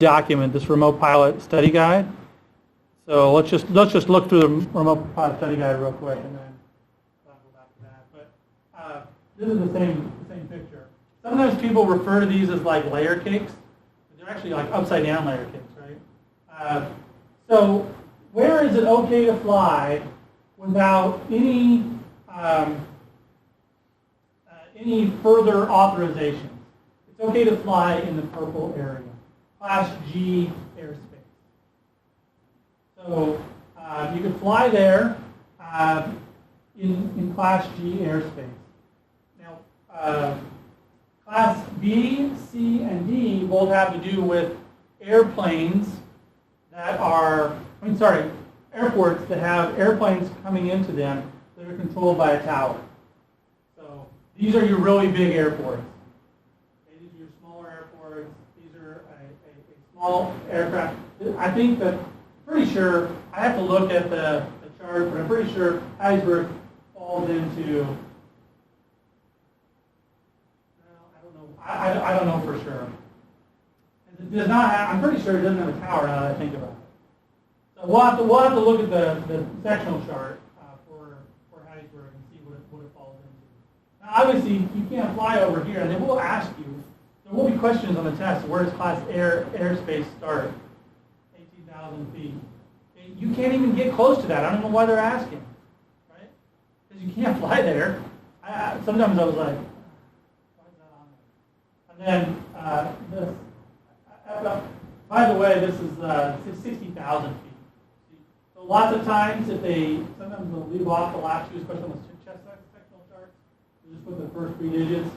document, this remote pilot study guide. So let's just look through the remote pilot study guide real quick, and then I'll go back to that. But this is the same picture. Sometimes people refer to these as like layer cakes. They're actually like upside down layer cakes, right? So where is it okay to fly without any further authorizations? It's okay to fly in the purple area, Class G airspace. So you can fly there in Class G airspace. Now, Class B, C, and D both have to do with airplanes that are, airports that have airplanes coming into them that are controlled by a tower. So these are your really big airports. Okay, these are your smaller airports. These are a small aircraft. I think that, pretty sure, I have to look at the chart, but I'm pretty sure Hattiesburg falls into, I don't know for sure. It does not have, I'm pretty sure it doesn't have a tower now that I think about it. So we'll have to look at the sectional chart for Hattiesburg and see what it falls into. Now obviously you can't fly over here, and they will ask you, there will be questions on the test, where does Class airspace start? 18,000 feet. You can't even get close to that. I don't know why they're asking, right? Because you can't fly there. Sometimes I was like, why is that on there? And then this, by the way, this is 60,000 feet. So lots of times, sometimes they'll leave off the last two, especially on the chest sectional charts. You just put the first 3 digits.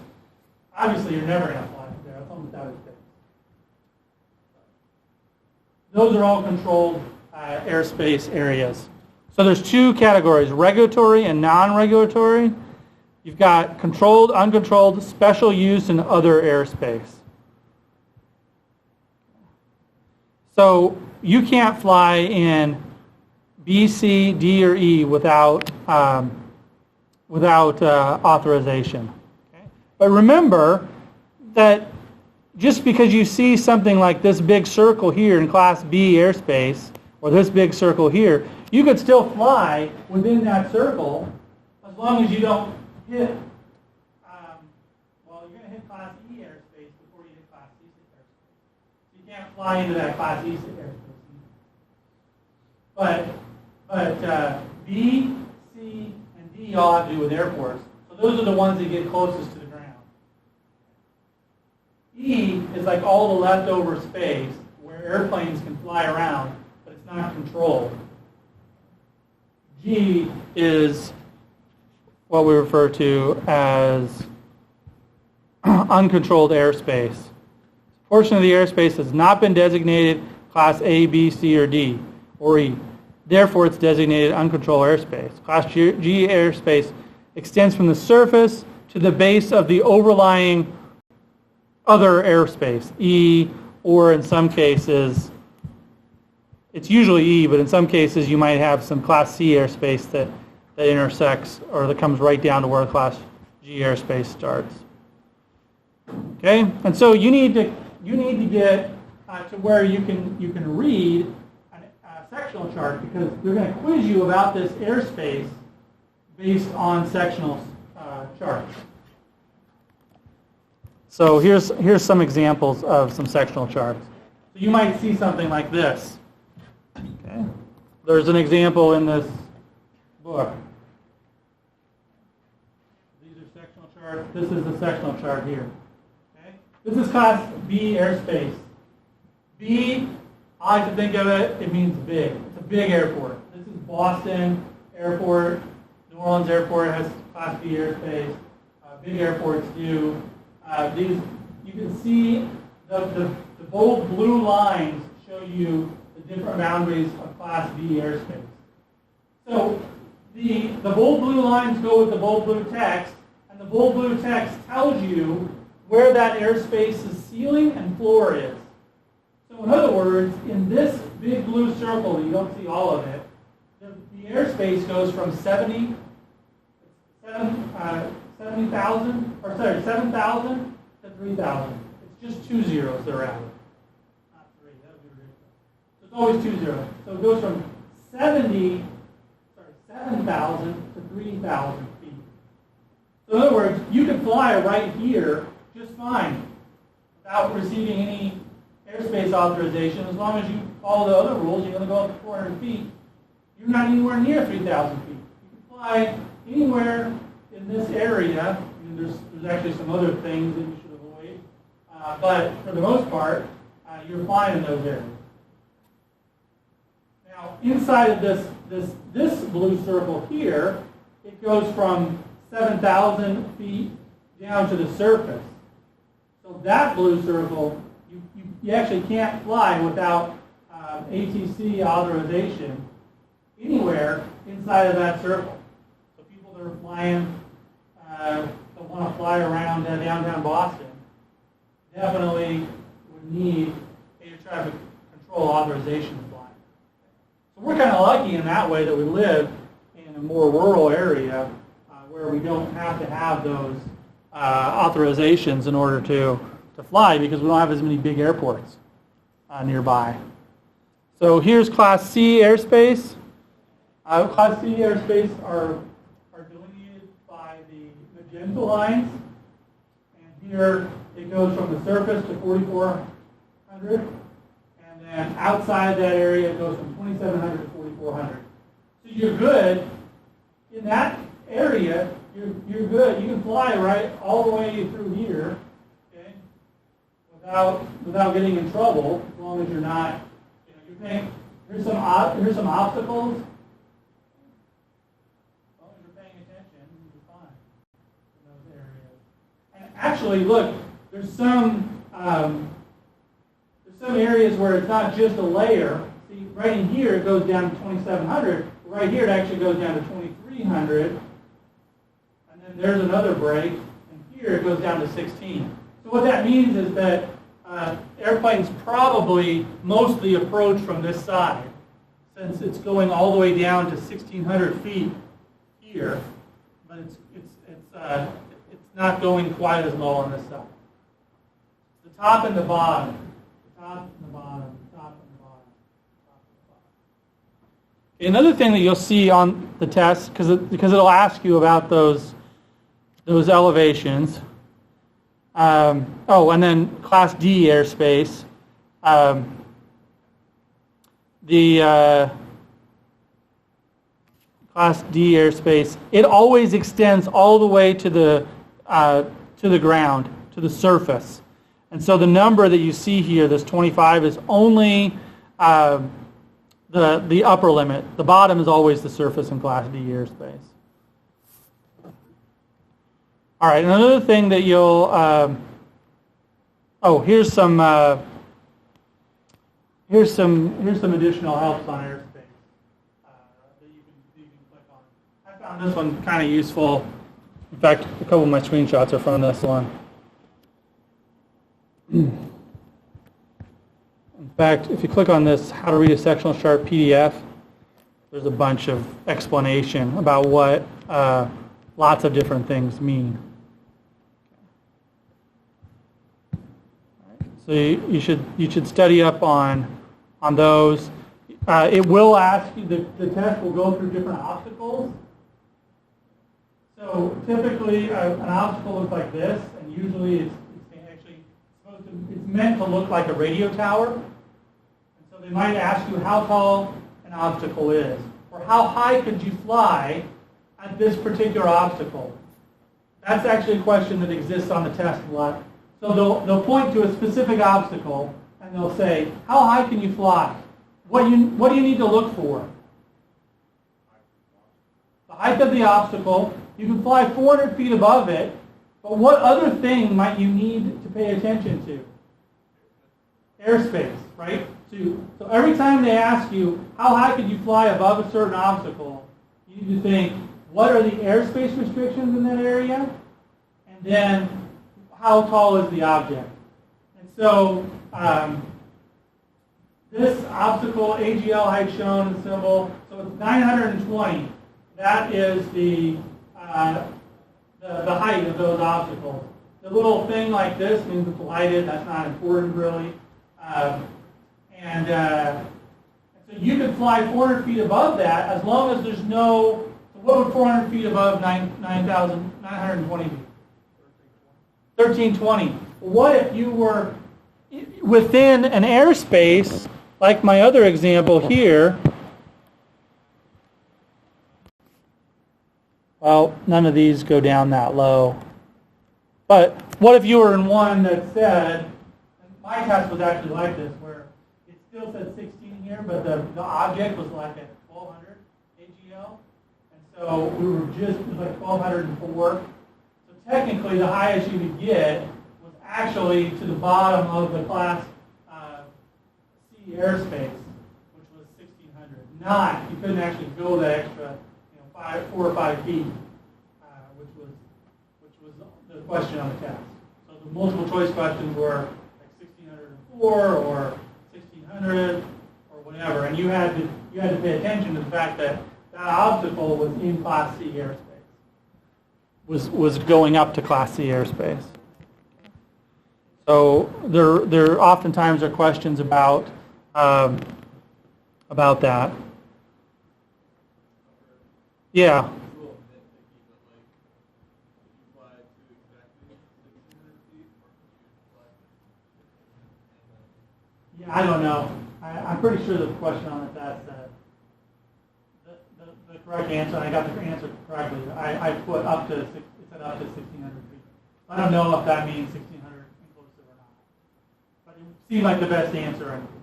Obviously, you're never going to fly there. That's almost out of space. Those are all controlled airspace areas. So there's 2 categories, regulatory and non-regulatory. You've got controlled, uncontrolled, special use, and other airspace. So you can't fly in B, C, D, or E without authorization. Okay? But remember that just because you see something like this big circle here in Class B airspace, or this big circle here, you could still fly within that circle as long as you don't hit, you're going to hit Class E airspace before you hit Class C airspace. You can't fly into that Class E airspace. But B, C, and D all have to do with airports. So those are the ones that get closest to the ground. E is like all the leftover space where airplanes can fly around, but it's not controlled. G is what we refer to as uncontrolled airspace. A portion of the airspace has not been designated Class A, B, C, or D, or E. Therefore, it's designated uncontrolled airspace. Class G airspace extends from the surface to the base of the overlying other airspace, E, or in some cases, it's usually E, but in some cases you might have some Class C airspace that intersects or that comes right down to where Class G airspace starts. Okay, and so you need to get to where you can read a sectional chart, because they're going to quiz you about this airspace based on sectional charts. So here's some examples of some sectional charts. So you might see something like this. Okay, there's an example in this book. These are sectional charts. This is the sectional chart here. Okay, this is Class B airspace. B, I like to think of it, it means big. It's a big airport. This is Boston Airport. New Orleans Airport has Class B airspace. Big airports do. These, you can see the bold blue lines show you the different boundaries of Class B airspace. So the bold blue lines go with the bold blue text, and the bold blue text tells you where that airspace's ceiling and floor is. So in other words, in this big blue circle, you don't see all of it, the airspace goes from 7,000 to 3,000. It's just 2 zeros that are added, not 3. always 2 zeros. So it goes from 7,000 to 3,000 feet. So in other words, you can fly right here just fine without receiving any airspace authorization. As long as you follow the other rules, you're going to go up to 400 feet. You're not anywhere near 3,000 feet. You can fly anywhere in this area. I mean, there's actually some other things that you should avoid. But for the most part, you're flying in those areas. Now, inside of this blue circle here, it goes from 7,000 feet down to the surface. So that blue circle, you actually can't fly without ATC authorization anywhere inside of that circle. So people that are flying, that want to fly around downtown Boston, definitely would need air traffic control authorization to fly. So we're kind of lucky in that way that we live in a more rural area where we don't have to have those authorizations in order to fly because we don't have as many big airports nearby. So here's Class C airspace. Class C airspace are delineated by the magenta lines. And here it goes from the surface to 4,400. And then outside that area it goes from 2,700 to 4,400. So you're good in that area. You're good. You can fly right all the way through here, okay, without getting in trouble, as long as you're not. You're paying. Here's some obstacles. As long as you're paying attention, you'll be fine in those areas. And actually, look, there's some areas where it's not just a layer. See, right in here it goes down to 2,700. Right here it actually goes down to 2,300. And then there's another break, and here it goes down to 16. So what that means is that airplanes probably mostly approach from this side, since it's going all the way down to 1,600 feet here, but it's not going quite as low on this side. The top and the bottom, the top and the bottom, the top and the bottom, the top and the bottom. Another thing that you'll see on the test, because it'll ask you about those elevations. And then Class D airspace. The Class D airspace, it always extends all the way to the ground, to the surface. And so the number that you see here, this 25, is only the upper limit. The bottom is always the surface in Class D airspace. All right, another thing that you'll, here's some additional helps on airspace that you can click on. I found this one kind of useful. In fact, a couple of my screenshots are from this one. In fact, if you click on this, how to read a sectional chart PDF, there's a bunch of explanation about what lots of different things mean. So you should study up on those. It will ask you, the test will go through different obstacles. So typically an obstacle looks like this, and usually it's meant to look like a radio tower. And so they might ask you how tall an obstacle is, or how high could you fly at this particular obstacle. That's actually a question that exists on the test a lot. So they'll point to a specific obstacle, and they'll say, how high can you fly? What do you need to look for? The height of the obstacle. You can fly 400 feet above it, but what other thing might you need to pay attention to? Airspace, right? So every time they ask you, how high could you fly above a certain obstacle, you need to think, what are the airspace restrictions in that area? And then, how tall is the object? And so, this obstacle, AGL height shown in the symbol, so it's 920. That is the height of those obstacles. The little thing like this means it's lighted. That's not important, really. could fly 400 feet above that as long as there's no, so what would 400 feet above 9,920 be? 1320. What if you were within an airspace, like my other example here? Well, none of these go down that low. But what if you were in one that said, and my test was actually like this, where it still said 16 here, but the object was like at 1200 AGL. And so we were just, it was like 1204. So technically the highest you could get was actually to the bottom of the class C airspace, which was 1600. Not, you couldn't actually go that extra 4 or 5 feet, which was the question on the test. So the multiple choice questions were like 1604 or 1600 or whatever, and you had to pay attention to the fact that that obstacle was in Class C airspace, was going up to Class C airspace. So there oftentimes are questions about that. Yeah. Yeah, I don't know. I'm pretty sure the question on the test said the correct answer. I got the answer correctly. I put up to it said up to 1,600 feet. I don't know if that means 1,600 inclusive or not, but it seemed like the best answer I could find.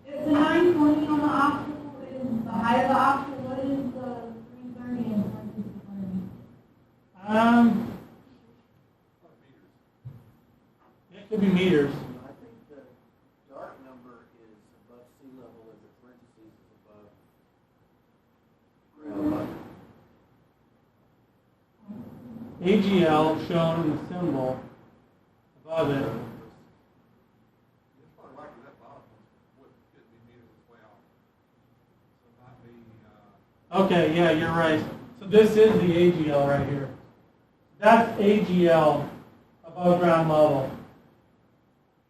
If the 920 on the obstacle is the height of the obstacle, what is the 330 and 2600? It could be meters. I think the dark number is above sea level as the parentheses is above ground level. AGL shown in the symbol above it. Okay, yeah, you're right. So this is the AGL right here. That's AGL above ground level.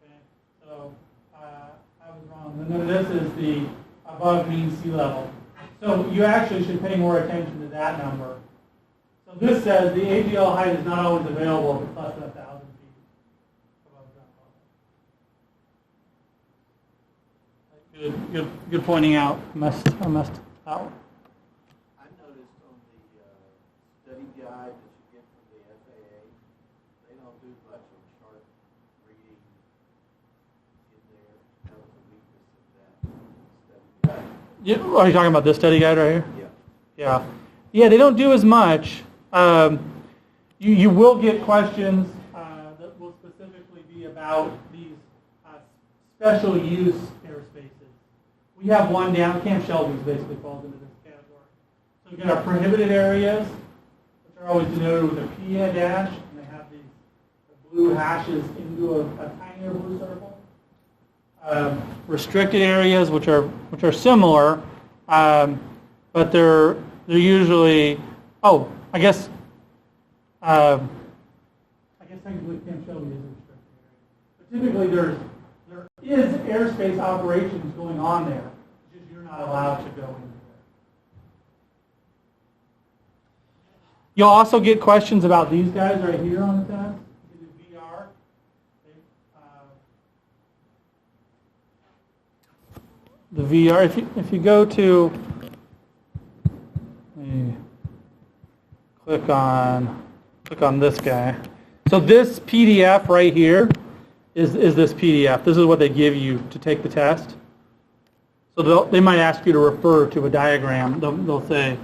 Okay, so I was wrong. And then this is the above mean sea level. So you actually should pay more attention to that number. So this says the AGL height is not always available if it's less than 1,000 feet above ground level. Good pointing out. I messed that one. Study guide that you get from the FAA, they don't do much on chart reading in there. That was a weakness of that study guide. Yeah, are you talking about this study guide right here? Yeah. Yeah, they don't do as much. You will get questions that will specifically be about these special use airspaces. We have one down, Camp Shelby's basically falls into this category. So we've got our prohibited areas, are always denoted with a P dash, and they have these blue hashes into a tinier blue circle. Restricted areas, which are similar, but they're usually I guess technically Camp Shelby is a restricted area, but typically there is airspace operations going on there. It's just you're not allowed to go in. You'll also get questions about these guys right here on the test. The VR. The VR. If you go to, click on this guy. So this PDF right here is this PDF. This is what they give you to take the test. So they might ask you to refer to a diagram. They'll say,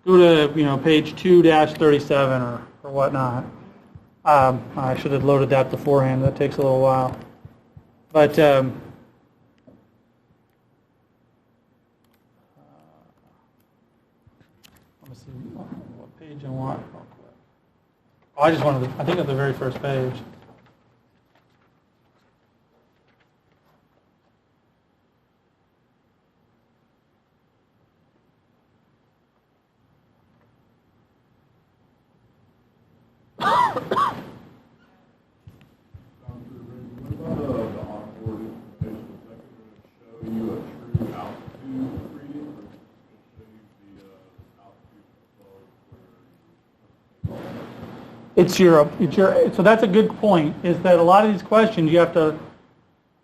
go to page 2-37 or whatnot. I should have loaded that beforehand. That takes a little while. But let me see what page I want real quick. Oh, I just wanted I think at the very first page. so that's a good point, is that a lot of these questions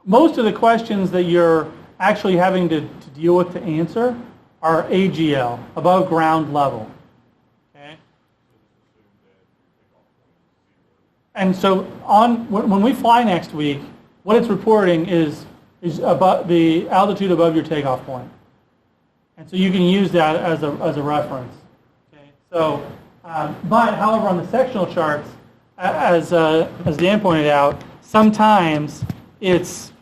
most of the questions that you're actually having to deal with to answer are AGL, above ground level. Okay? And so when we fly next week, what it's reporting is about the altitude above your takeoff point. And so you can use that as a reference. Okay? So, but however, on the sectional charts, as Dan pointed out, sometimes it's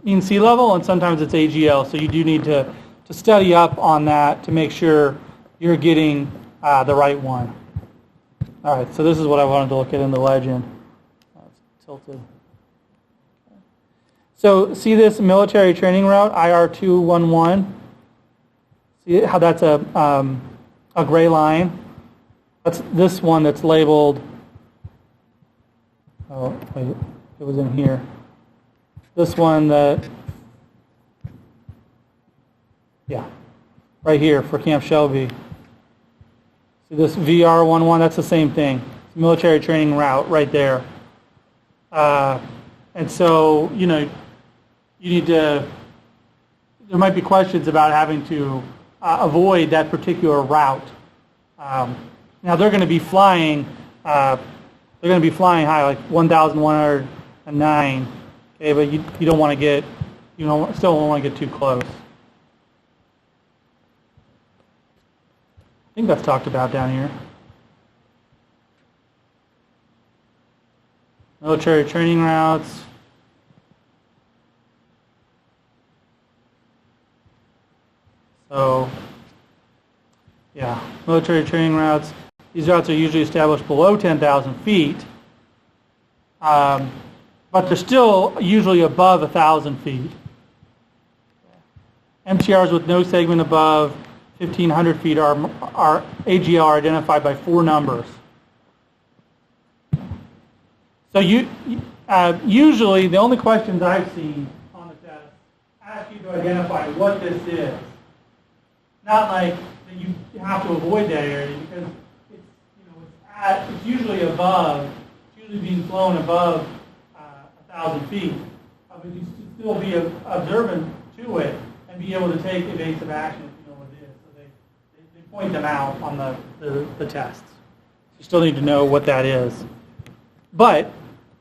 mean sea level, and sometimes it's AGL. So you do need to study up on that to make sure you're getting the right one. All right, so this is what I wanted to look at in the legend. It's tilted. So see this military training route, IR-211? See how that's a gray line? That's this one that's labeled, oh, wait, it was in here. This one right here for Camp Shelby. See this VR-11, that's the same thing. It's military training route right there. And so, you need to, there might be questions about having to avoid that particular route. Now they're going to be flying high, like 1,109. Okay, but you don't want to get, still don't want to get too close. I think that's talked about down here. Military training routes. So, yeah, military training routes. These routes are usually established below 10,000 feet, but they're still usually above 1,000 feet. MTRs with no segment above 1,500 feet are AGL are identified by 4 numbers. So usually the only questions I've seen on the test ask you to identify what this is. Not like that you have to avoid that area, because it's usually above, it's usually being flown above 1,000 feet. But you should still be observant to it and be able to take evasive action if you know what it is. So they point them out on the tests. You still need to know what that is. But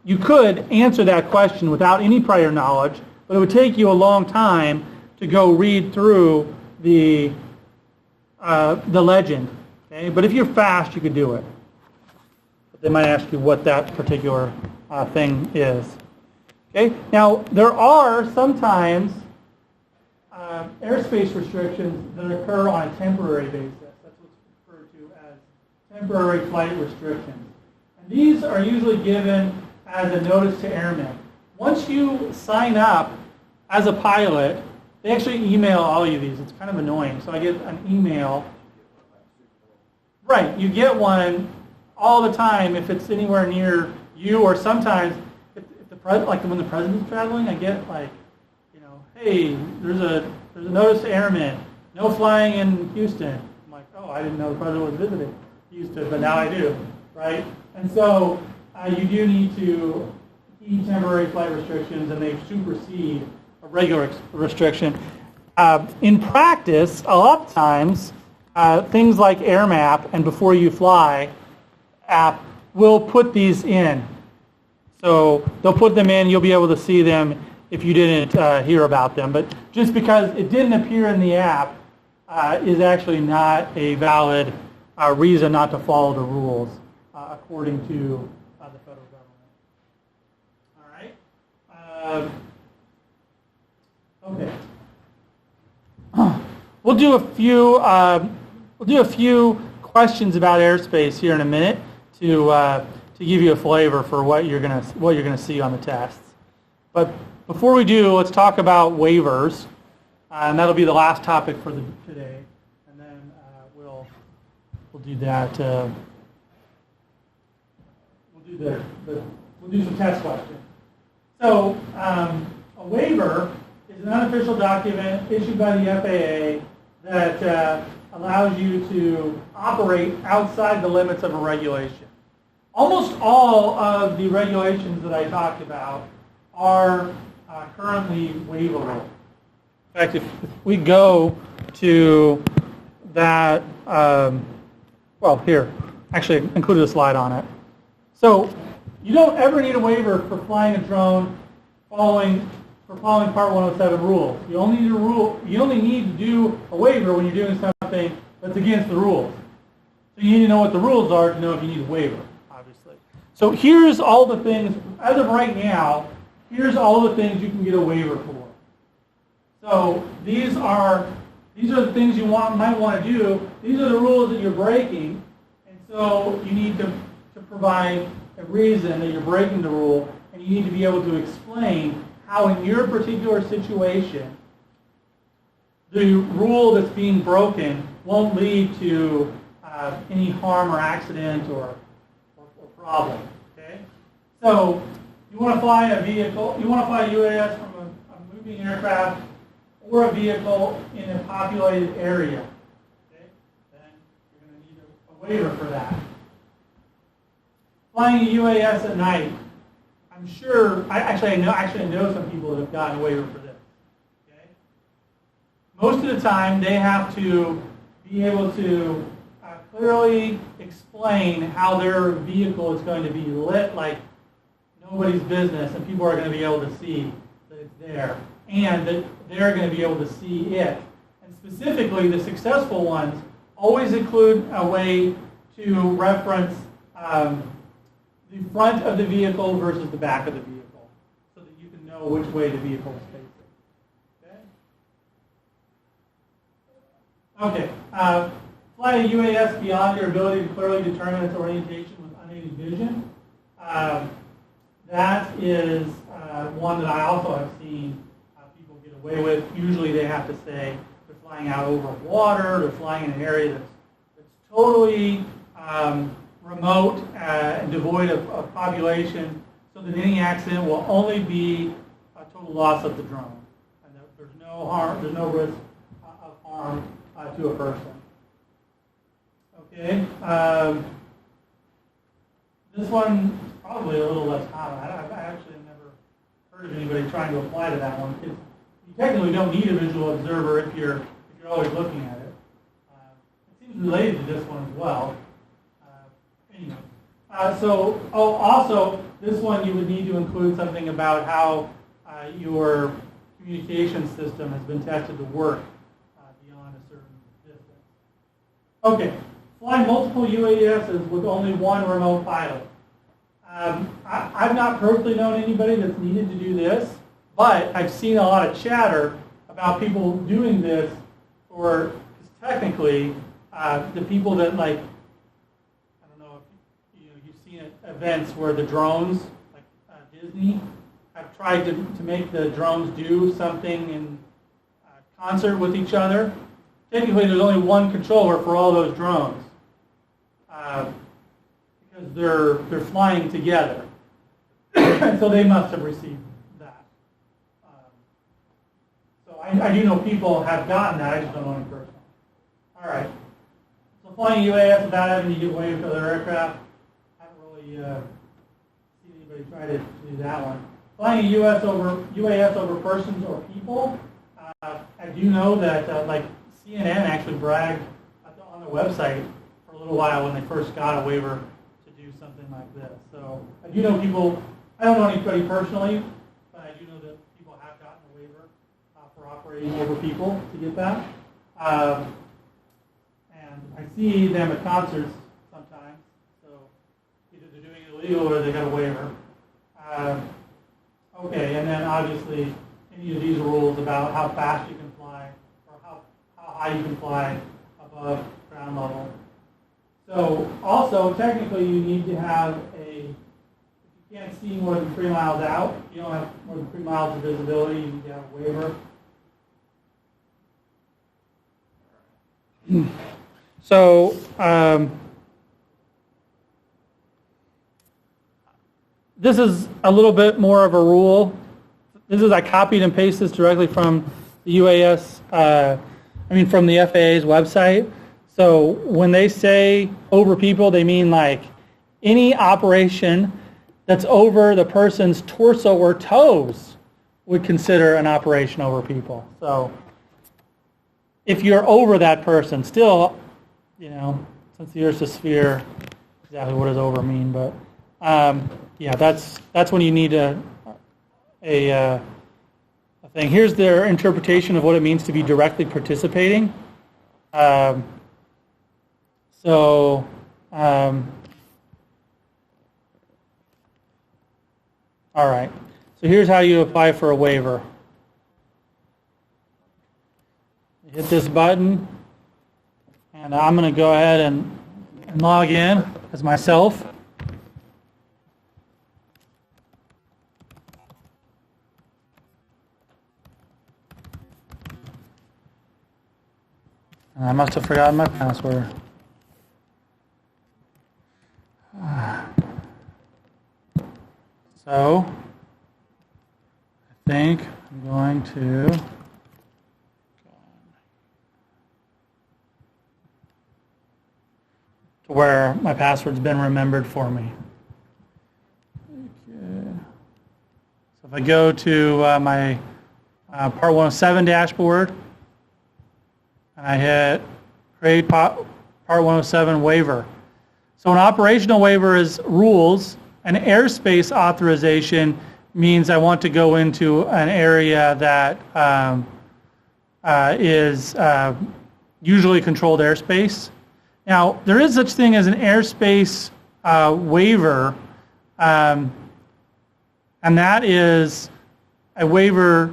you could answer that question without any prior knowledge, but it would take you a long time to go read through the legend. Okay? But if you're fast, you could do it. But they might ask you what that particular thing is. Okay? Now, there are sometimes airspace restrictions that occur on a temporary basis. That's what's referred to as temporary flight restrictions. And these are usually given as a notice to airmen. Once you sign up as a pilot, they actually email all you these. It's kind of annoying. So I get an email. Right, you get one all the time if it's anywhere near you, or sometimes if like when the president's traveling, I get like, hey, there's a notice to airmen, no flying in Houston. I'm like, oh, I didn't know the president was visiting Houston, but now I do, right? And so you do need to heed temporary flight restrictions, and they supersede a regular restriction. In practice, a lot of times, things like AirMap and Before You Fly app will put these in. So they'll put them in, you'll be able to see them if you didn't hear about them. But just because it didn't appear in the app is actually not a valid reason not to follow the rules according to the federal government. All right. Okay. We'll do a few questions about airspace here in a minute to give you a flavor for what you're gonna see on the tests. But before we do, let's talk about waivers, and that'll be the last topic for today. And then we'll do that. We'll do some test questions. So a waiver is an unofficial document issued by the FAA that allows you to operate outside the limits of a regulation. Almost all of the regulations that I talked about are currently waivable. In fact, if we go to that, well, here, actually I included a slide on it. So you don't ever need a waiver for flying a drone following Part 107 rules. You only need to do a waiver when you're doing something that's against the rules. So you need to know what the rules are to know if you need a waiver, obviously. So here's all the things, as of right now, here's all the things you can get a waiver for. So these are the things you might want to do. These are the rules that you're breaking, and so you need to provide a reason that you're breaking the rule, and you need to be able to explain how in your particular situation the rule that's being broken won't lead to any harm or accident or problem. Okay? So you want to fly a vehicle, you want to fly a UAS from a moving aircraft or a vehicle in a populated area. Okay? Then you're going to need a waiver for that. Flying a UAS at night. I'm sure, I know some people that have gotten a waiver for this. Okay? Most of the time, they have to be able to clearly explain how their vehicle is going to be lit like nobody's business, and people are going to be able to see that it's there, and that they're going to be able to see it. And specifically, the successful ones always include a way to reference the front of the vehicle versus the back of the vehicle, so that you can know which way the vehicle is facing. Okay? Fly a UAS beyond your ability to clearly determine its orientation with unaided vision. That is one that I also have seen people get away with. Usually they have to say they're flying out over water, they're flying in an area that's totally remote and devoid of population, so that any accident will only be a total loss of the drone. And there's no harm, there's no risk of harm to a person. Okay. This one is probably a little less common. I actually have never heard of anybody trying to apply to that one, because you technically don't need a visual observer if you're always looking at it. It seems related to this one as well. Anyway, also, this one you would need to include something about how your communication system has been tested to work beyond a certain distance. Okay, fly multiple UASs with only one remote pilot. I've not personally known anybody that's needed to do this, but I've seen a lot of chatter about people doing this for, technically, the people that like, events where the drones, like Disney, have tried to make the drones do something in concert with each other. Technically, there's only one controller for all those drones because they're flying together. And so they must have received that. So I do know people have gotten that. I just don't know any personally. All right. So flying UAS without having to give way to other aircraft. See anybody try to do that one. Flying a UAS over persons or people. I do know that like CNN actually bragged on their website for a little while when they first got a waiver to do something like this. So I do know people. I don't know anybody personally, but I do know that people have gotten a waiver for operating over people to get that. And I see them at concerts sometimes. Or they got a waiver. Okay, and then obviously any of these rules about how fast you can fly or how high you can fly above ground level. So also technically you need to have if you can't see more than 3 miles out, you don't have more than 3 miles of visibility, you need to have a waiver. So this is a little bit more of a rule. I copied and pasted this directly from the UAS, from the FAA's website. So when they say over people, they mean like any operation that's over the person's torso or toes would consider an operation over people. So if you're over that person, still, you know, since the Earth's a sphere, exactly what does over mean? But yeah, that's when you need a thing. Here's their interpretation of what it means to be directly participating. All right. So here's how you apply for a waiver. You hit this button, and I'm going to go ahead and log in as myself. I must have forgotten my password. So, I think I'm going to where my password's been remembered for me. Okay. So if I go to my Part 107 dashboard, and I hit Create Part 107 Waiver. So an operational waiver is rules. An airspace authorization means I want to go into an area that is usually controlled airspace. Now, there is such thing as an airspace waiver, and that is a waiver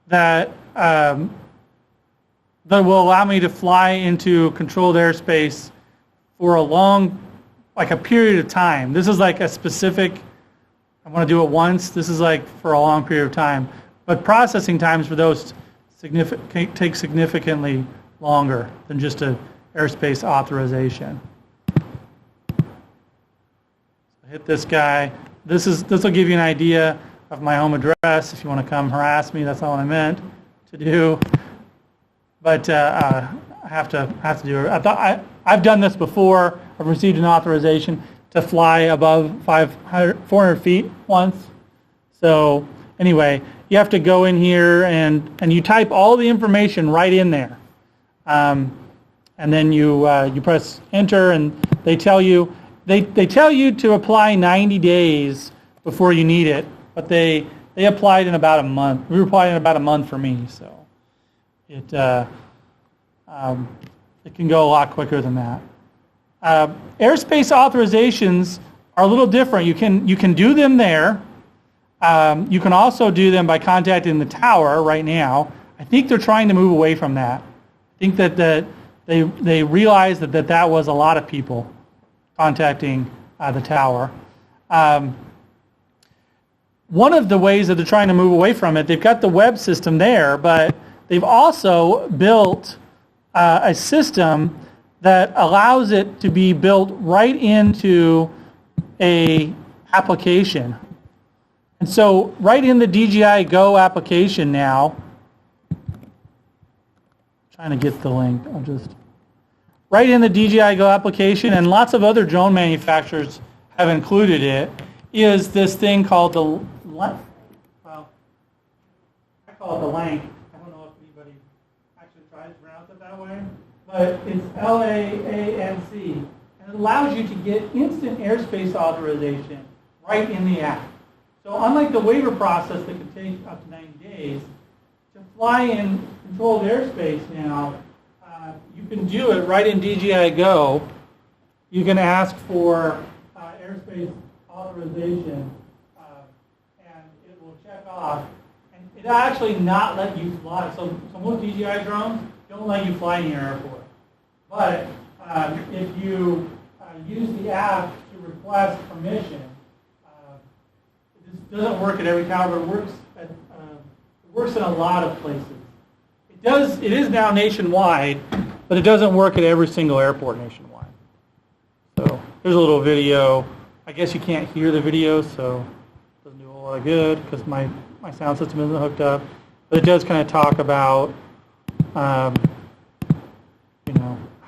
that that will allow me to fly into controlled airspace for a long, like a period of time. This is like a specific, I want to do it once. This is like for a long period of time. But processing times for those take significantly longer than just a airspace authorization. So hit this guy. This will give you an idea of my home address. If you want to come harass me, that's not what I meant to do. But I have to do it. I've done this before. I've received an authorization to fly above 400 feet once. So anyway, you have to go in here and you type all the information right in there. And then you press enter, and they tell you to apply 90 days before you need it, but they applied in about a month. We applied in about a month for me, so it can go a lot quicker than that. Airspace authorizations are a little different. You can do them there. You can also do them by contacting the tower right now. I think they're trying to move away from that. I think that they realized that was a lot of people contacting the tower. One of the ways that they're trying to move away from it, they've got the web system there, but they've also built a system that allows it to be built right into a application. And so right in the GHY Go application now, trying to get the link, right in the GHY Go application, and lots of other drone manufacturers have included it, is this thing called the, well, I call it the LANC. I don't know if anybody actually tries to pronounce it that way, but it's LAANC, and it allows you to get instant airspace authorization right in the app. So unlike the waiver process that can take up to 90 days, to fly in controlled airspace now, you can do it right in GHY Go. You can ask for airspace authorization, and it will check off. And it'll actually not let you fly. So most DJI drones don't let you fly in your airport. But if you use the app to request permission, this doesn't work at every tower, but it works in a lot of places. It is now nationwide, but it doesn't work at every single airport nationwide. So there's a little video. I guess you can't hear the video, so it doesn't do a lot of good because my sound system isn't hooked up. But it does kind of talk about,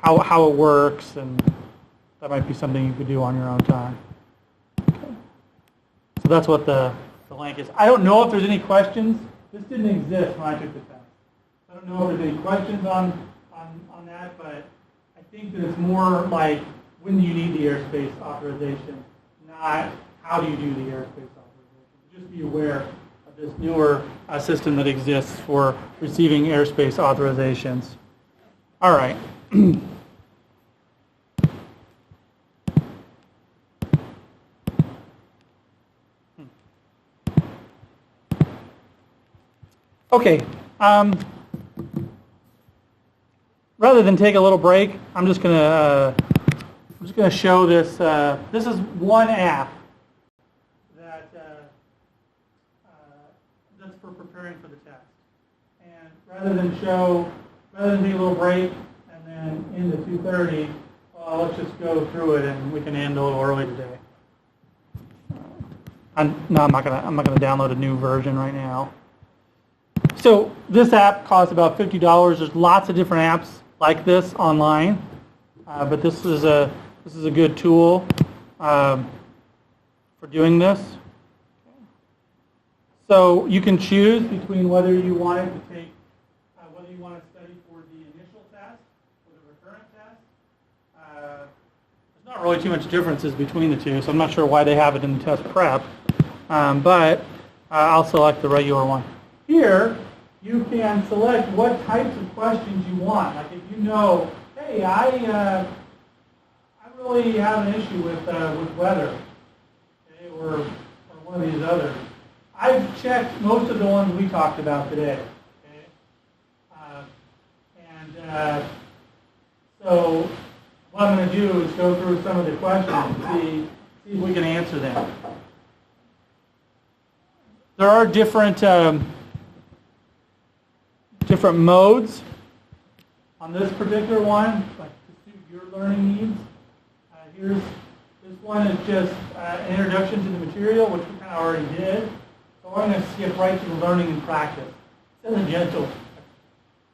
how it works, and that might be something you could do on your own time. Okay. So that's what the link is. I don't know if there's any questions. This didn't exist when I took the test. I don't know if there's any questions on that, but I think that it's more like, when do you need the airspace authorization, not how do you do the airspace authorization. Just be aware of this newer system that exists for receiving airspace authorizations. All right. Okay. Rather than take a little break, I'm just gonna show this. This is one app that that's for preparing for the test. And rather than take a little break and then into 2:30, let's just go through it, and we can end a little early today. I'm not gonna download a new version right now. So this app costs about $50. There's lots of different apps like this online, but this is a good tool for doing this. So you can choose between whether you want to study for the initial test or the recurrent test. There's not really too much differences between the two, so I'm not sure why they have it in the test prep, but I'll select the regular one. Here, you can select what types of questions you want. Like if you know, hey, I really have an issue with weather, okay, or one of these others. I've checked most of the ones we talked about today. Okay? So what I'm going to do is go through some of the questions and see if we can answer them. There are different modes on this particular one, like to suit your learning needs. This one is just an introduction to the material, which we kind of already did. So I'm going to skip right to the learning and practice. It says gentle.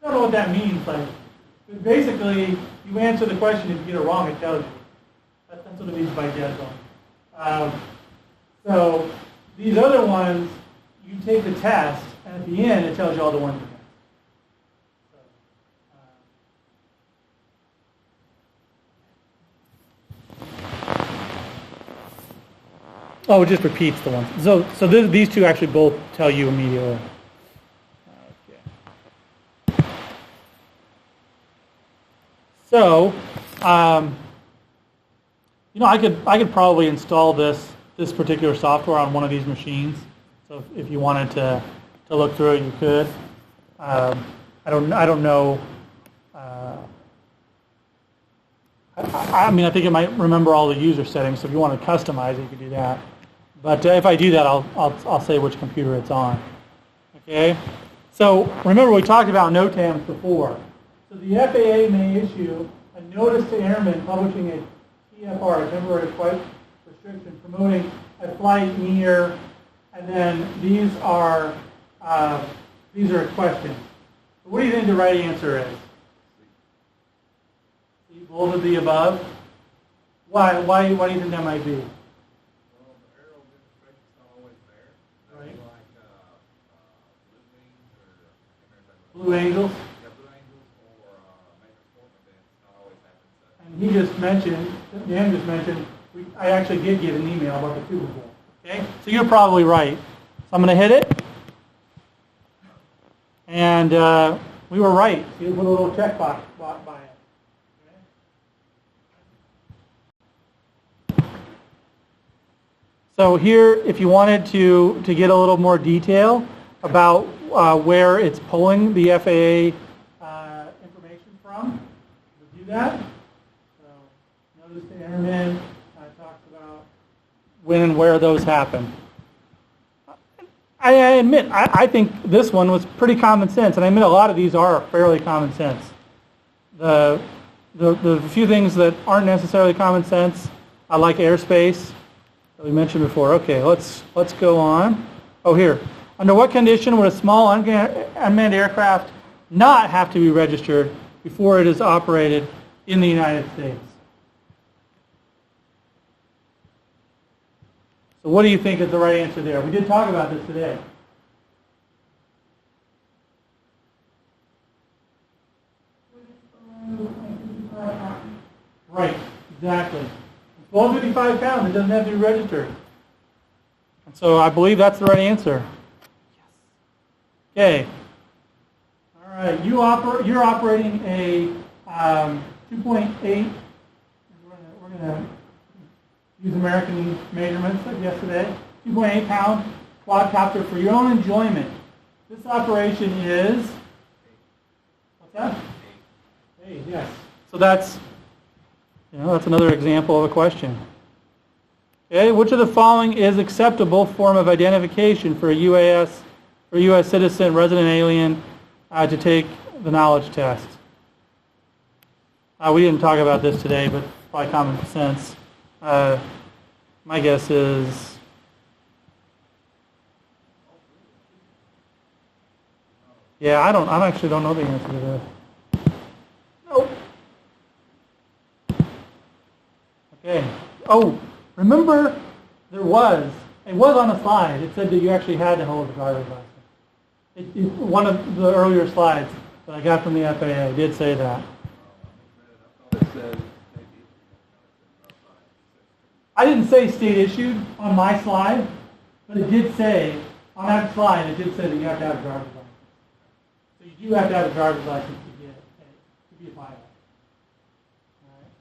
I don't know what that means, but basically, you answer the question. If you get it wrong, it tells you. That's what it means by gentle. So these other ones, you take the test, and at the end, it tells you all the ones you missed. Oh, it just repeats the ones. So these two actually both tell you immediately. Okay. So, I could probably install this particular software on one of these machines. So if you wanted to look through it, you could. I don't know. I think it might remember all the user settings. So if you want to customize it, you could do that. But if I do that, I'll say which computer it's on. Okay. So remember we talked about NOTAMs before. So the FAA may issue a notice to airmen publishing a TFR, a temporary flight restriction, promoting a flight near, and then these are questions. So what do you think the right answer is? Both of the above. Why do you think that might be? Well, the aerial demonstration's not always there. Right. Like Blue Angels. Yeah, Blue Angels or major sport events not always happen. And Dan just mentioned, I actually did get an email about the Super Bowl. Okay, so you're probably right. So I'm going to hit it, and we were right. You put a little check box by it. So here, if you wanted to get a little more detail about where it's pulling the FAA information from, we'll do that. So notice the airmen talks about when and where those happen. I admit, I think this one was pretty common sense, and I admit a lot of these are fairly common sense. The few things that aren't necessarily common sense, I like airspace. We mentioned before. Okay, let's go on. Oh, here. Under what condition would a small unmanned aircraft not have to be registered before it is operated in the United States. So what do you think is the right answer there? We did talk about this today. Right, exactly. It's 155 pounds. It doesn't have to be registered. And so I believe that's the right answer. Okay. All right. You're operating a 2.8. We're gonna use American measurements like yesterday. 2.8 pound quadcopter for your own enjoyment. This operation is what's that? Hey, yes. So that's that's another example of a question. Okay, which of the following is acceptable form of identification for a U.S. citizen, resident alien, to take the knowledge test? We didn't talk about this today, but by common sense, my guess is I actually don't know the answer to this. Nope. Okay. Oh, remember it was on a slide. It said that you actually had to hold a driver's license. One of the earlier slides that I got from the FAA did say that. I didn't say state issued on my slide, but it did say, on that slide, it did say that you have to have a driver's license. So you do have to have a driver's license to be a pilot.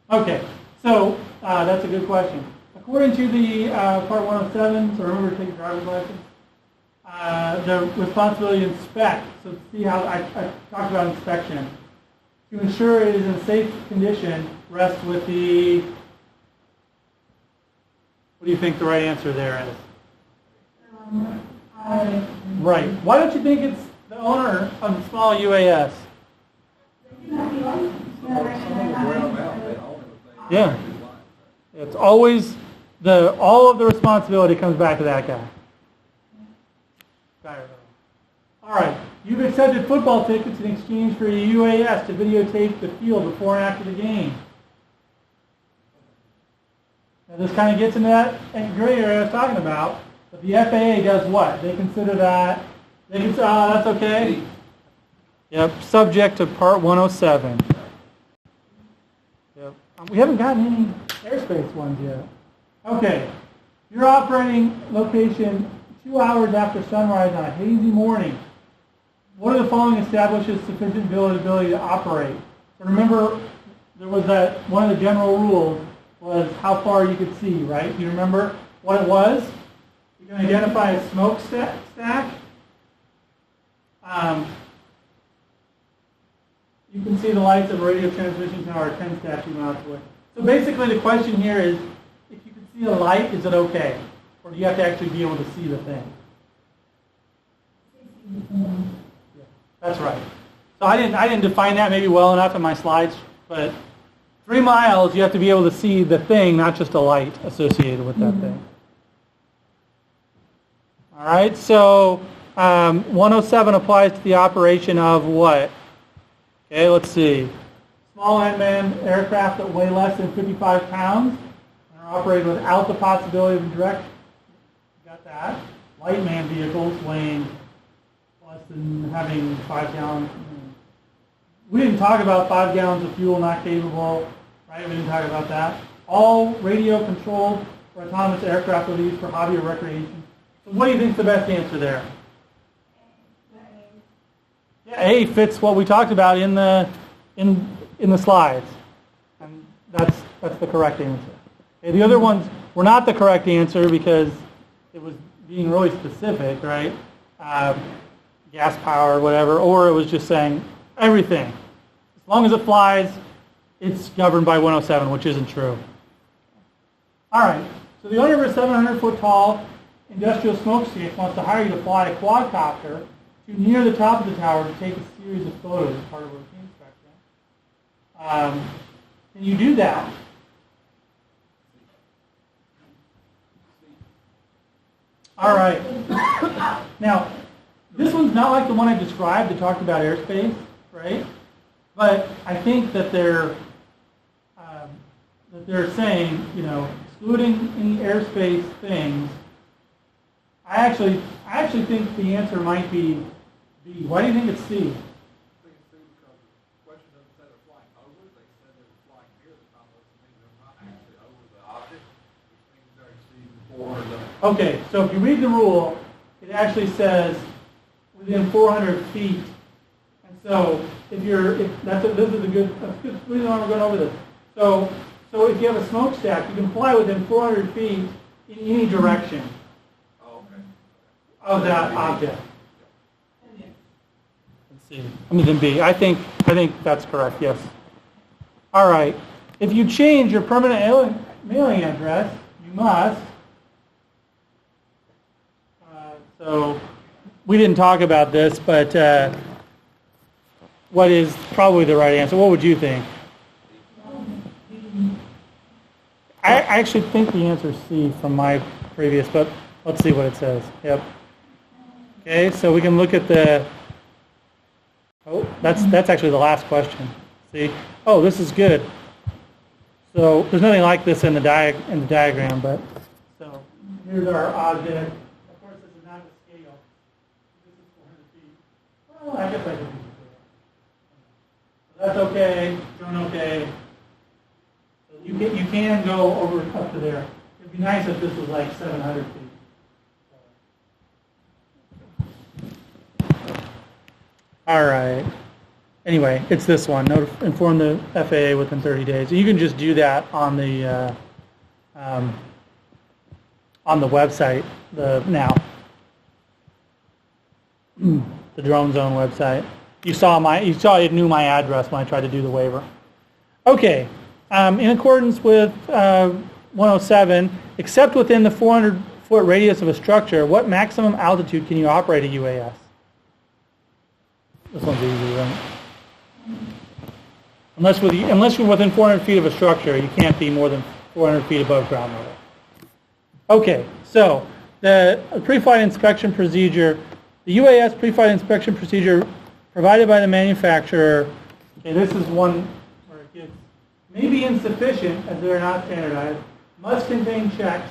All right. Okay, so that's a good question. According to the Part 107, so remember to take a driver's license, the responsibility to inspect, so see how I talked about inspection, to ensure it is in safe condition rests with the, what do you think the right answer there is? Right. Why don't you think it's the owner of the small UAS? Yeah. It's always all of the responsibility comes back to that guy. All right. You've accepted football tickets in exchange for a UAS to videotape the field before and after the game. Now this kind of gets into that gray area I was talking about. But the FAA does what? They consider that, that's okay? Yep, subject to Part 107. Yep. We haven't gotten any airspace ones yet. Okay. You're operating location 2 hours after sunrise on a hazy morning. What of the following establishes sufficient ability to operate? So remember, there was that, one of the general rules was how far you could see, right? Do you remember what it was? You can identify a smoke stack. You can see the lights of a radio transmission tower 10 statute miles away. So basically the question here is, if you can see a light, is it okay? Or do you have to actually be able to see the thing? Yeah, that's right. So I didn't define that maybe well enough in my slides, but 3 miles you have to be able to see the thing, not just a light associated with that thing. All right, so 107 applies to the operation of what? Okay, let's see. Small unmanned aircraft that weigh less than 55 pounds and are operated without the possibility of direct, got that. Light manned vehicles weighing less than having 5 gallons. We didn't talk about 5 gallons of fuel not capable, right? We didn't talk about that. All radio controlled or autonomous aircraft are used for hobby or recreation. So what do you think is the best answer there? Yeah, A fits what we talked about in the slides, and that's the correct answer. Okay, the other ones were not the correct answer because it was being really specific, right? Gas power, whatever, or it was just saying everything. As long as it flies, it's governed by 107, which isn't true. All right. So the owner of a 700-foot tall industrial smokescreen wants to hire you to fly a quadcopter to near the top of the tower to take a series of photos as part of a routine inspection. Can you do that? All right. Now, this one's not like the one I described that talked about airspace, right? But I think that they're that they're saying, you know, excluding any airspace things. I actually think the answer might be B. Why do you think it's C? I think it's C because the question doesn't say they're flying over, they said they were flying near the top of it, which means they're not actually over the object, which means they're exceeding 400. Okay, so if you read the rule, it actually says within 400 feet. And so if that's a good reason why we're going over this. So if you have a smokestack, you can fly within 400 feet in any direction of that object. Let's see. I mean, then B. I think that's correct. Yes. All right. If you change your permanent mailing address, you must. So we didn't talk about this, but what is probably the right answer? What would you think? I actually think the answer is C from my previous, but let's see what it says. Yep. Okay, so we can look at the. Oh, that's actually the last question. See? Oh, this is good. So there's nothing like this in the diagram, but so here's our object. Of course, this is not the scale. This is 400 feet. Well, I guess I could use it. That's okay. Doing okay. So you can go over up to there. It'd be nice if this was like 700 feet. All right. Anyway, it's this one. Inform the FAA within 30 days. You can just do that on the website now. The Drone Zone website. You knew my address when I tried to do the waiver. Okay. In accordance with 107, except within the 400-foot radius of a structure, what maximum altitude can you operate a UAS? This one's easy, right? Unless you're within 400 feet of a structure, you can't be more than 400 feet above ground level. Okay, so the pre-flight inspection procedure, the UAS pre-flight inspection procedure provided by the manufacturer, okay, this is one where it gets maybe insufficient as they're not standardized, must contain checks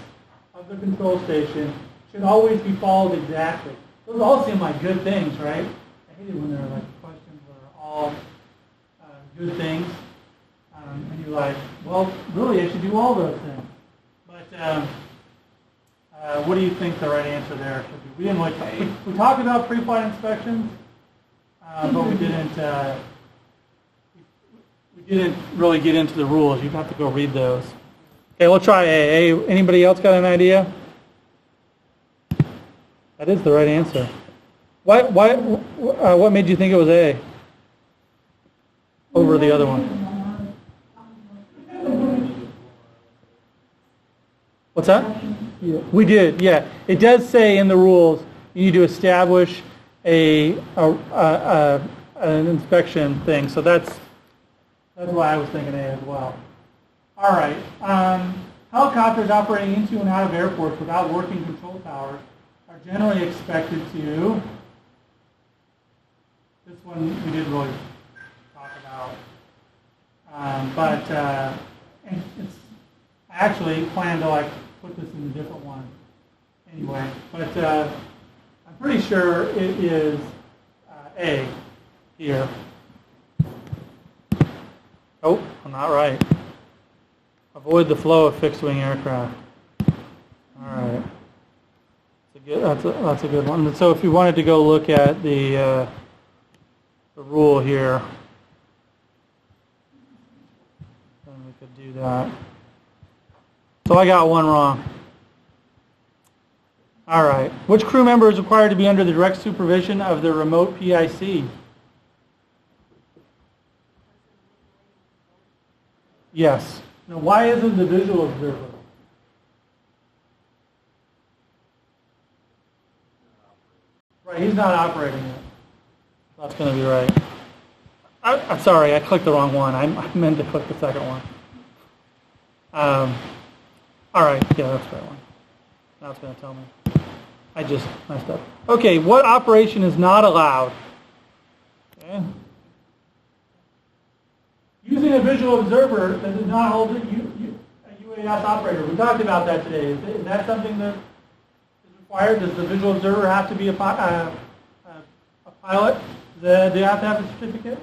of the control station, should always be followed exactly. Those all seem like good things, right? I hate it when there are like questions that are all good things, and you're like, well, really, I should do all those things. But what do you think the right answer there should be? We didn't we talked about pre-flight inspections, but we didn't really get into the rules. You have to go read those. Okay, we'll try A. Anybody else got an idea? That is the right answer. What made you think it was A over the other one? What's that? Yeah. We did, yeah. It does say in the rules you need to establish an inspection thing. So that's why I was thinking A as well. All right. Helicopters operating into and out of airports without working control towers are generally expected to. This one we did really talk about, and it's I actually plan to put this in a different one anyway. But I'm pretty sure it is A here. Oh, I'm not right. Avoid the flow of fixed-wing aircraft. All right. That's a good one. So if you wanted to go look at the rule here, then we could do that. So I got one wrong. All right. Which crew member is required to be under the direct supervision of the remote PIC? Yes. Now, why isn't the visual observer? Right, he's not operating it. That's going to be right. I'm sorry, I clicked the wrong one. I meant to click the second one. All right, yeah, that's the right one. Now it's going to tell me. I just messed up. Okay, what operation is not allowed? Okay. Using a visual observer that does not hold it, UAS operator. We talked about that today. Is that something that is required? Does the visual observer have to be a pilot? Do they have to have a certificate?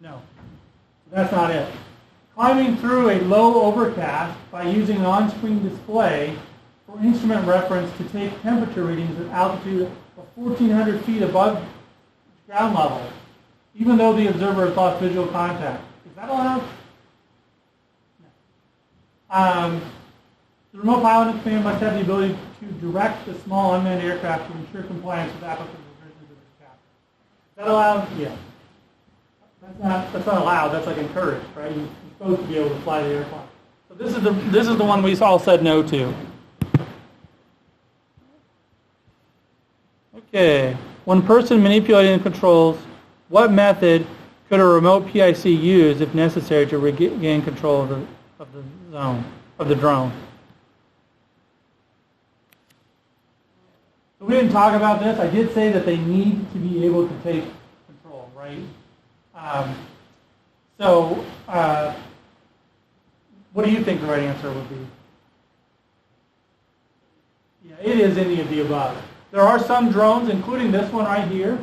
No. That's not it. Climbing through a low overcast by using an on-screen display for instrument reference to take temperature readings at altitude of 1,400 feet above ground level, even though the observer has lost visual contact. Is that allowed? No. The remote pilot in command must have the ability to direct the small unmanned aircraft to ensure compliance with applicable provisions of this chapter. Is that allowed? Yeah. That's not allowed. That's like encouraged, right? You're supposed to be able to fly the airplane. So this is the one we all said no to. Okay. When person manipulating the controls, what method could a remote PIC use if necessary to regain control of the drone? So we didn't talk about this. I did say that they need to be able to take control, right? What do you think the right answer would be? Yeah, it is any of the above. There are some drones, including this one right here.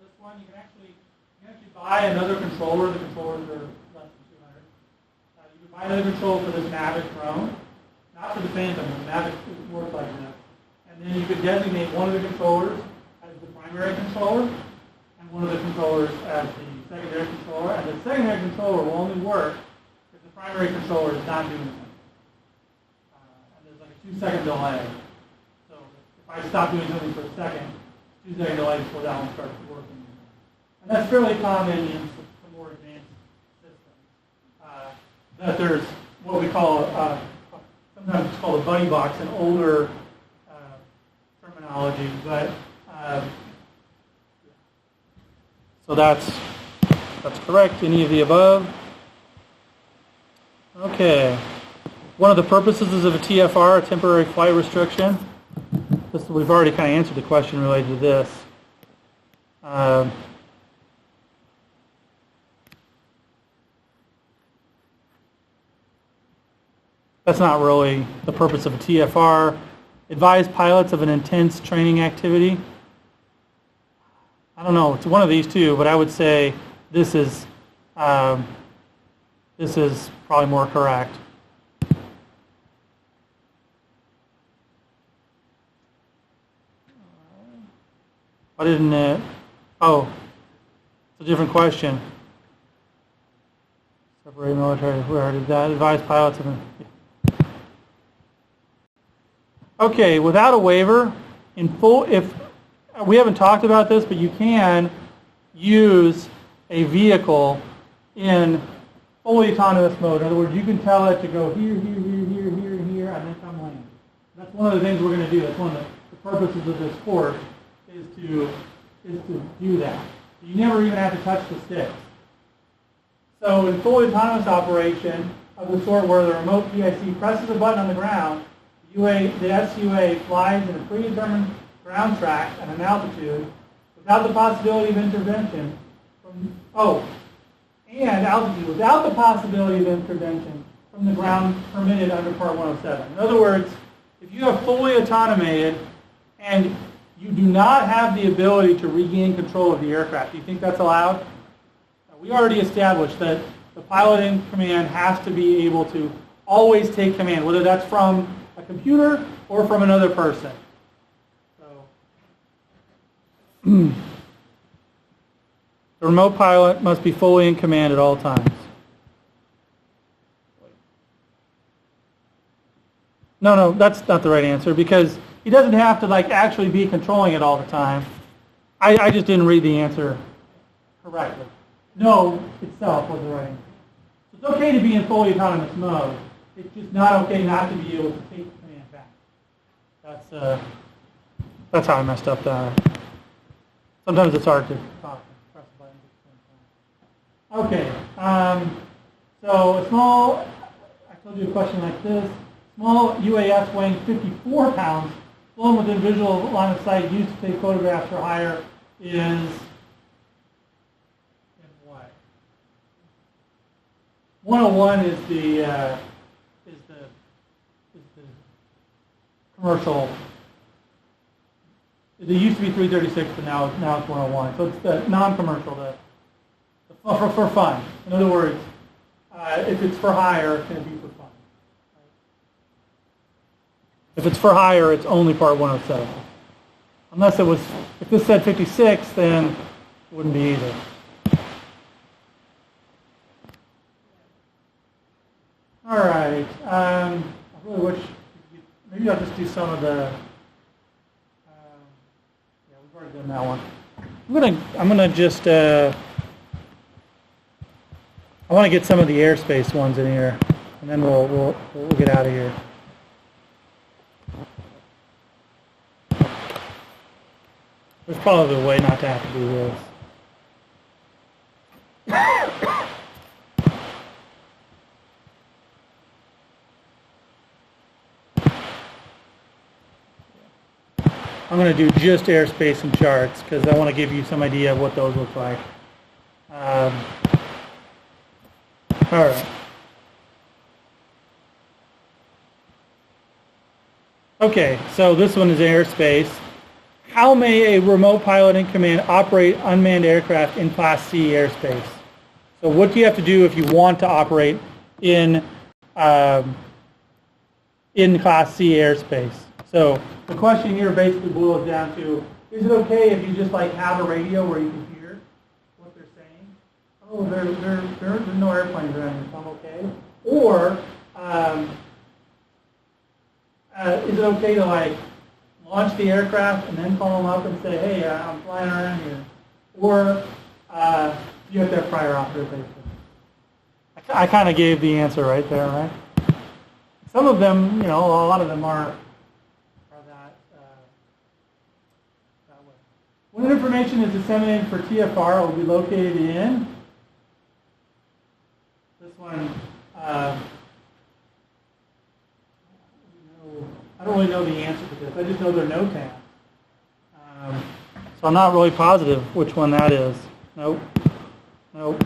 This one, you can actually buy another controller. The controllers are less than 200. You can buy another controller for this Mavic drone, not for the Phantom. The Mavic works like this. And then you could designate one of the controllers as the primary controller, and one of the controllers as the secondary controller. And the secondary controller will only work if the primary controller is not doing something. And there's like a 2-second delay. So if I stop doing something for a second, 2-second delay before that one starts working. And that's fairly common in some more advanced systems. That there's what we call, sometimes it's called a buddy box, an older terminology, but so that's correct. Any of the above? Okay. One of the purposes of a TFR, a temporary flight restriction. We've already kind of answered the question related to this. That's not really the purpose of a TFR. Advise pilots of an intense training activity. I don't know. It's one of these two, but I would say this is probably more correct. Why didn't it? Oh, it's a different question. Separate military. We already did that. Advise pilots of an. Okay, without a waiver, in full, if we haven't talked about this, but you can use a vehicle in fully autonomous mode. In other words, you can tell it to go here, here, here, here, here, and here, and then come land. That's one of the things we're going to do. That's one of the purposes of this course is to do that. You never even have to touch the sticks. So in fully autonomous operation of the sort where the remote PIC presses a button on the ground, the SUA flies in a predetermined ground track at an altitude without the possibility of intervention without the possibility of intervention from the ground permitted under Part 107. In other words, if you have fully automated and you do not have the ability to regain control of the aircraft, do you think that's allowed? We already established that the pilot in command has to be able to always take command, whether that's from a computer or from another person. So, the remote pilot must be fully in command at all times. No, that's not the right answer because he doesn't have to actually be controlling it all the time. I just didn't read the answer correctly. No itself was the right answer. So it's okay to be in fully autonomous mode. It's just not okay not to be able to take the command back. That's how I messed up that. Sometimes it's hard to talk and press the button at the same time. Okay. So a small, I told you a question like this. Small UAS weighing 54 pounds, flown within visual line of sight, used to take photographs for hire is what? 101 is the commercial. It used to be 336, but now it's 101. So it's the non-commercial, for fun. In other words, if it's for hire, it's going to be for fun. If it's for hire, it's only part 107. Unless it was, if this said 56, then it wouldn't be either. All right. I really wish, maybe I'll just do some of the, yeah, we've already done that one. I'm gonna just, I want to get some of the airspace ones in here, and then we'll get out of here. There's probably a way not to have to do this. I'm going to do just airspace and charts because I want to give you some idea of what those look like. All right. Okay, so this one is airspace. How may a remote pilot in command operate unmanned aircraft in Class C airspace? So what do you have to do if you want to operate in Class C airspace? So the question here basically boils down to, is it okay if you just like have a radio where you can hear what they're saying? Oh, there's no airplanes around here, so I'm okay. Or is it okay to like launch the aircraft and then call them up and say, hey, I'm flying around here? Or you have to have prior authorization? I kind of gave the answer right there, right? Some of them, a lot of them are that way. When information is disseminated for TFR, it will be located in this one. I don't really know the answer to this. I just know they're NOTAM. So I'm not really positive which one that is. Nope. Okay,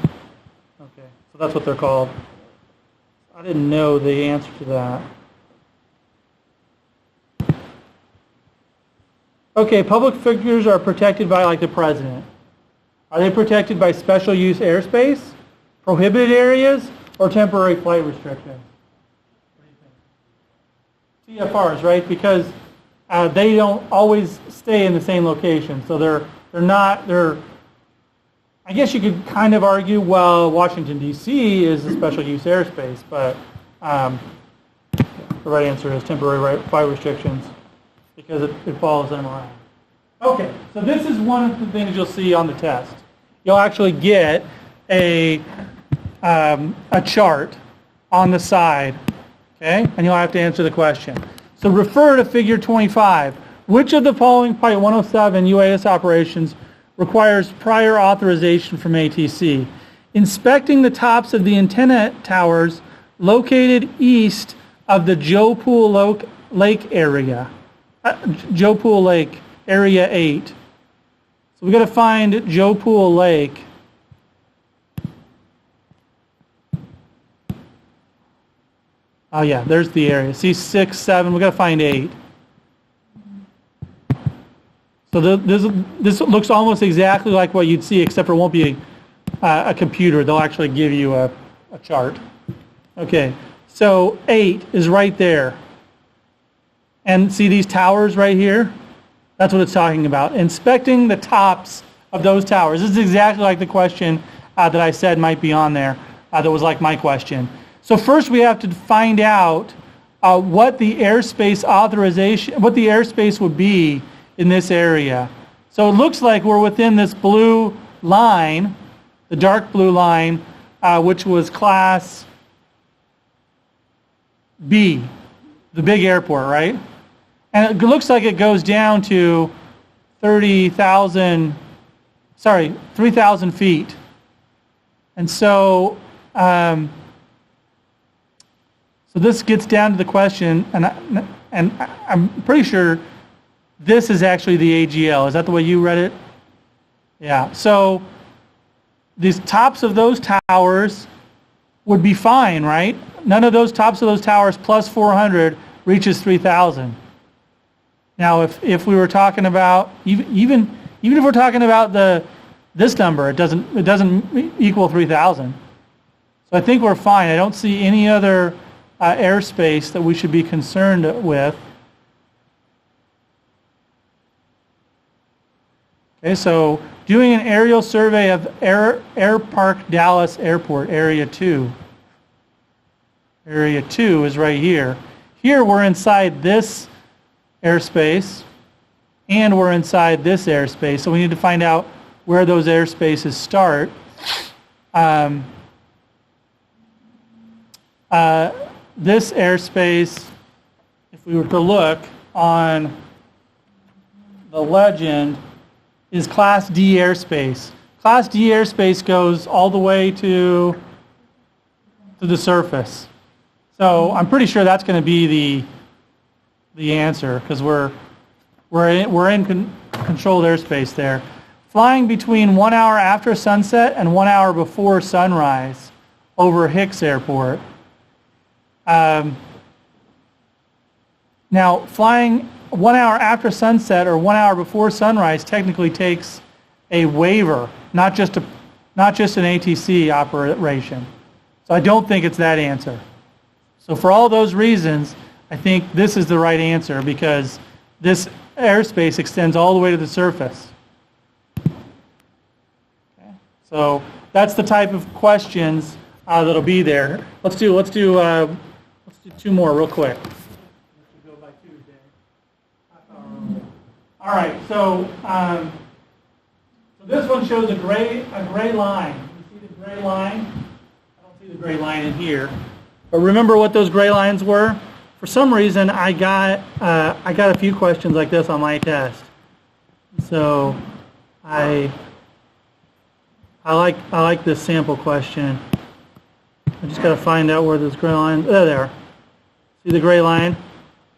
so that's what they're called. I didn't know the answer to that. Okay, public figures are protected by like the president. Are they protected by special use airspace, prohibited areas, or temporary flight restrictions? TFRs, right? Because they don't always stay in the same location. So they're I guess you could kind of argue, well, Washington, D.C. is a special use airspace, but the right answer is temporary flight restrictions because it follows them around. Okay, so this is one of the things you'll see on the test. You'll actually get a chart on the side. Okay, and you'll have to answer the question. So refer to figure 25. Which of the following Part 107 UAS operations requires prior authorization from ATC? Inspecting the tops of the antenna towers located east of the Joe Pool Lake area. Joe Pool Lake, Area 8. So we've got to find Joe Pool Lake. Oh yeah, there's the area. See 6, 7, we've got to find 8. So this looks almost exactly like what you'd see, except for it won't be a computer. They'll actually give you a chart. Okay, so 8 is right there. And see these towers right here? That's what it's talking about. Inspecting the tops of those towers. This is exactly like the question that I said might be on there. That was like my question. So first we have to find out what the airspace authorization, what the airspace would be in this area. So it looks like we're within this blue line, the dark blue line, which was Class B, the big airport, right? And it looks like it goes down to 3,000 feet. And so, so this gets down to the question, and I'm pretty sure this is actually the AGL. Is that the way you read it? Yeah. So these tops of those towers would be fine, right? None of those tops of those towers plus 400 reaches 3,000. Now, if we were talking about even if we're talking about this number, it doesn't equal 3,000. So I think we're fine. I don't see any other airspace that we should be concerned with. Okay, so doing an aerial survey of Air Park Dallas Airport, Area 2. Area 2 is right here. Here we're inside this airspace, and we're inside this airspace. So we need to find out where those airspaces start. This airspace, if we were to look on the legend, is Class D airspace. Class D airspace goes all the way to the surface. So I'm pretty sure that's going to be the answer, because we're in controlled airspace there. Flying between 1 hour after sunset and 1 hour before sunrise over Hicks Airport. Now, flying 1 hour after sunset or 1 hour before sunrise technically takes a waiver, not just an ATC operation. So I don't think it's that answer. So for all those reasons, I think this is the right answer, because this airspace extends all the way to the surface. Okay. So that's the type of questions that'll be there. Let's do 2 more real quick. Go by Tuesday. All right. So this one shows a gray line. You see the gray line? I don't see the gray line in here. But remember what those gray lines were? For some reason, I got a few questions like this on my test. So I like this sample question. I just got to find out where this gray line. Oh, there. See the gray line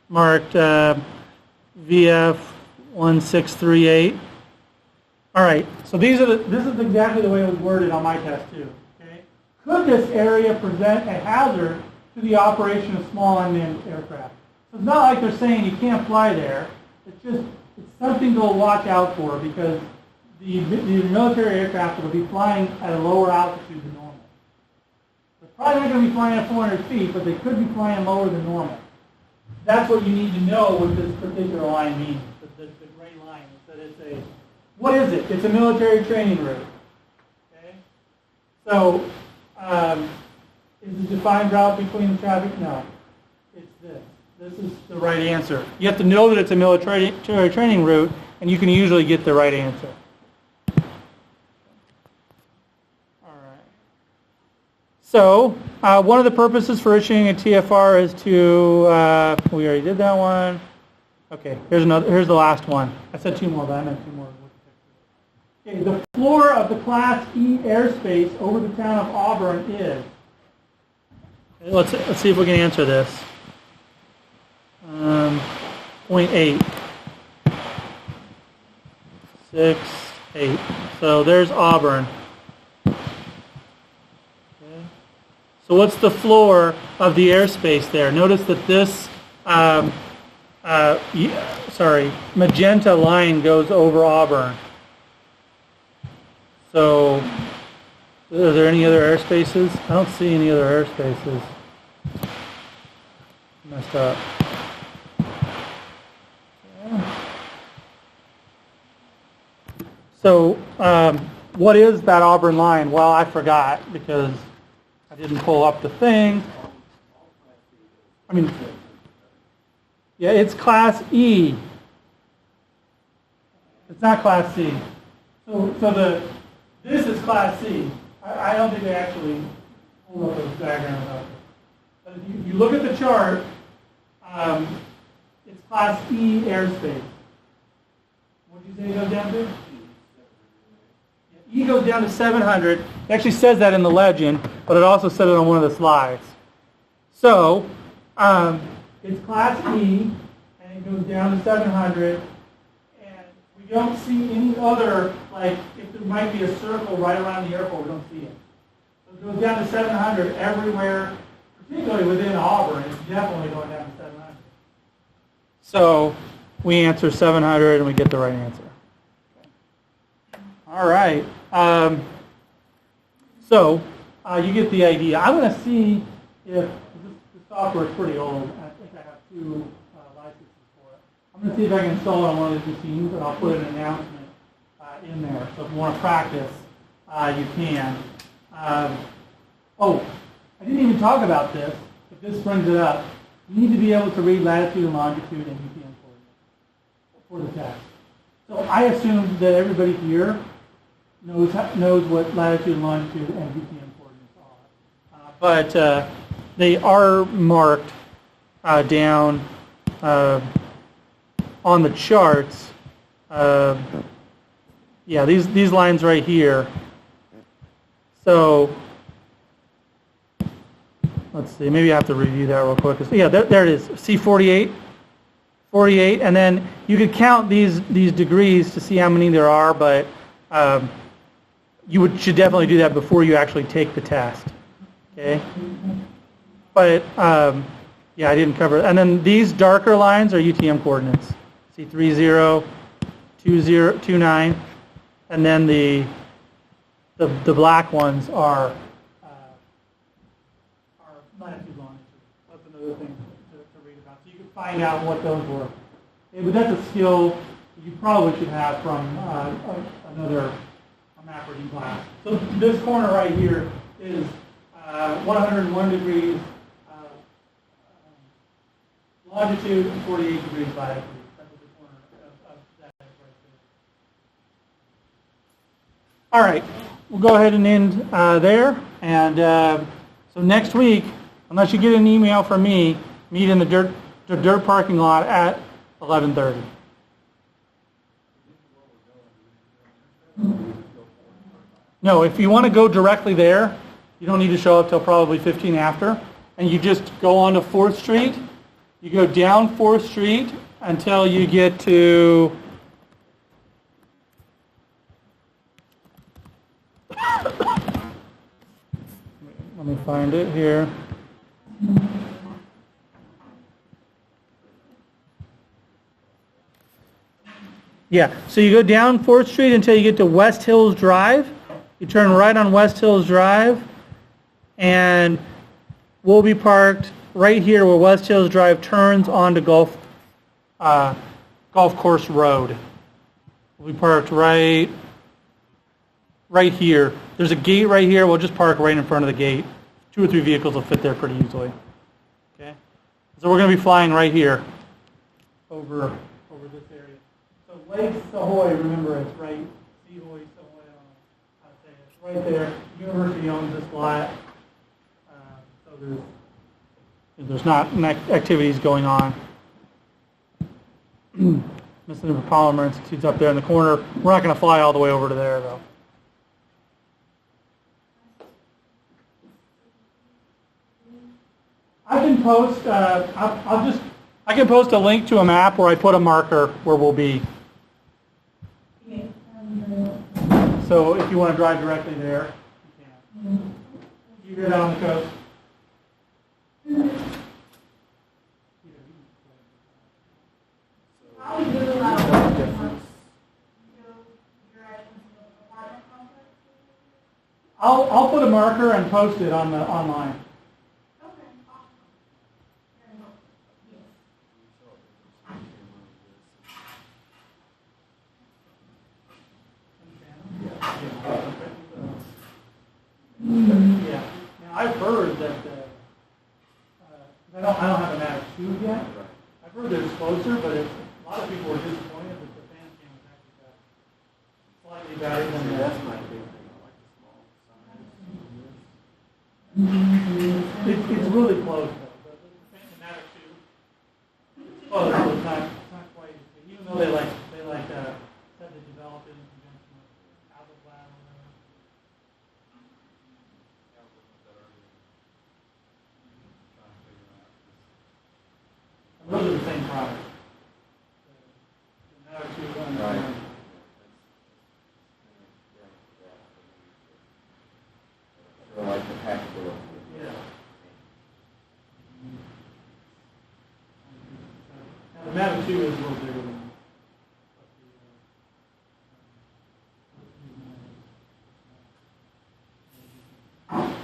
marked VF1638. All right. So this is exactly the way it was worded on my test too. Okay. Could this area present a hazard to the operation of small unmanned aircraft? So it's not like they're saying you can't fly there. It's something to watch out for, because the military aircraft will be flying at a lower altitude than normal. They're probably not going to be flying at 400 feet, but they could be flying lower than normal. That's what you need to know what this particular line means, the gray line. What is it? It's a military training route. Okay? So, is the defined route between the traffic? No. It's this. This is the right answer. You have to know that it's a military training route, and you can usually get the right answer. All right. So, one of the purposes for issuing a TFR is to, we already did that one. Okay, here's the last one. I said 2 more, but I meant 2 more. Okay, the floor of the Class E airspace over the town of Auburn is. Okay, let's see if we can answer this. 0.8. 6, 8. So there's Auburn. Okay. So what's the floor of the airspace there? Notice that this magenta line goes over Auburn. So, are there any other airspaces? I don't see any other airspaces. Messed up. Yeah. So, what is that Auburn line? Well, I forgot because I didn't pull up the thing. Yeah, it's Class E. It's not Class C. So this is Class C. I don't think they actually pulled up those diagrams out. But if you look at the chart, it's Class E airspace. What did you say it goes down to? E goes down to 700. It actually says that in the legend, but it also said it on one of the slides. So, it's Class E, and it goes down to 700. We don't see any other, like if there might be a circle right around the airport, we don't see it. So If it goes down to 700 everywhere, particularly within Auburn, it's definitely going down to 700. So we answer 700 and we get the right answer. All right. So you get the idea. I'm going to see if this software is pretty old. I think I have 2 licenses for it. I'm going to see if I can install it on one of these machines, and I'll put an announcement in there. So if you want to practice, you can. Oh, I didn't even talk about this, but this brings it up. You need to be able to read latitude and longitude and UTM coordinates for the test. So I assume that everybody here knows what latitude and longitude and UTM coordinates are. But they are marked down on the charts. Yeah, these lines right here. So let's see, maybe I have to review that real quick. Yeah, there it is. See 48? 48, and then you could count these degrees to see how many there are, but you should definitely do that before you actually take the test. Okay? But yeah, I didn't cover it. And then these darker lines are UTM coordinates. See 30, 20, 29, and then the black ones are latitude, longitude. That's another thing to read about. So you can find out what those were. But that's a skill you probably should have from another map reading class. So this corner right here is 101 degrees longitude and 48 degrees latitude. That's the corner of that right there. All right, we'll go ahead and end there. And so next week, unless you get an email from me, meet in the dirt parking lot at 11:30. No, if you want to go directly there, you don't need to show up till probably 15 after, and you just go on to 4th Street. You go down 4th Street until you get to let me find it here. Yeah, so you go down 4th Street until you get to West Hills Drive. You turn right on West Hills Drive, and we'll be parked right here where West Hills Drive turns onto Golf Course Road. We'll be parked right here. There's a gate right here. We'll just park right in front of the gate. 2 or 3 vehicles will fit there pretty easily. Okay, so we're going to be flying right here over this area. So Lake Savoy, remember, it's right. Savoy, Savoy, I'd say it's right there. University owns this lot, so there's not activities going on. Mississippi Polymer Institute's up there in the corner. We're not going to fly all the way over to there, though. I can post. I can post a link to a map where I put a marker where we'll be. So if you want to drive directly there, you can. You go down the coast. I'll put a marker and post it on the online. Yeah. Now I've heard that I don't have a Mavic 2 yet. I've heard that it's closer, but a lot of people were disappointed that the fan cam was actually slightly better than the That's my big thing. I like the small size. It's really close though. The Mavic 2 is close, but it's not quite. Even though they said they developed it in conjunction with Apple Lab. Those are the same product. The Mavic 2 and Right. I like the The Mavic 2 is a little bigger than that.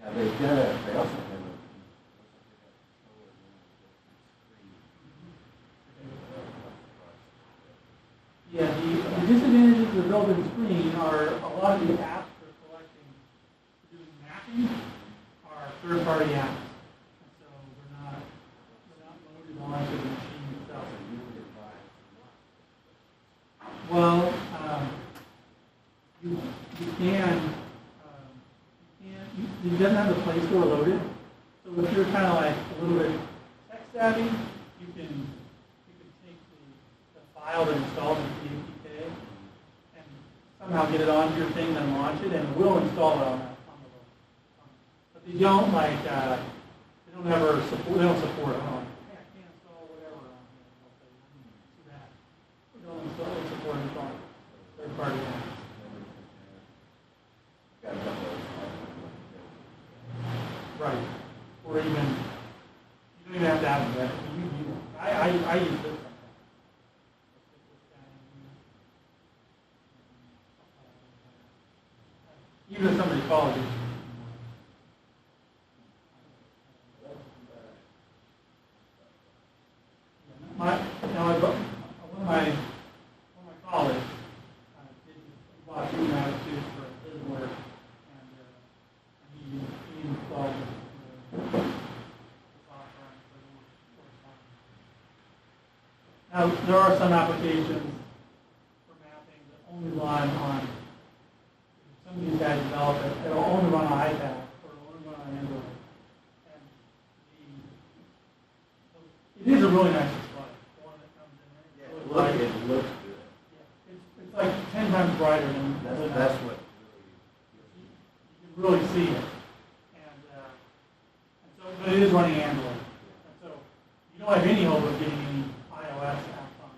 Yeah, they've got a, they also have a, Yeah, the disadvantages of the built-in screen are a lot of the apps for collecting, doing mapping are third-party apps. And so they're not loaded onto the machine itself. Well, it doesn't have the Play Store loaded. So if you're kind of like a little bit tech savvy, you can take the file that installed in the APK and somehow get it onto your thing, then launch it, and it will install it on the but they don't like they don't ever support. They don't support it. Hey, I can't install whatever on here. Too bad. They don't support installing third-party apps. got a couple of, Right. Or even, you don't even have to have that. I use this. Even if somebody calls you. One of my colleagues bought two attitudes for his work, and he installed the software. Now, there are some applications for mapping that only run on, some of these guys develop it, it'll only run on iPad or it'll only run on Android. And it is a really nice display, the one that comes in there. yeah, Really look, bright. it looks good. Yeah, it's like 10 times brighter than That's what you can really see it. And so, but it is running Android. And so you don't have any hope of getting any iOS apps on it.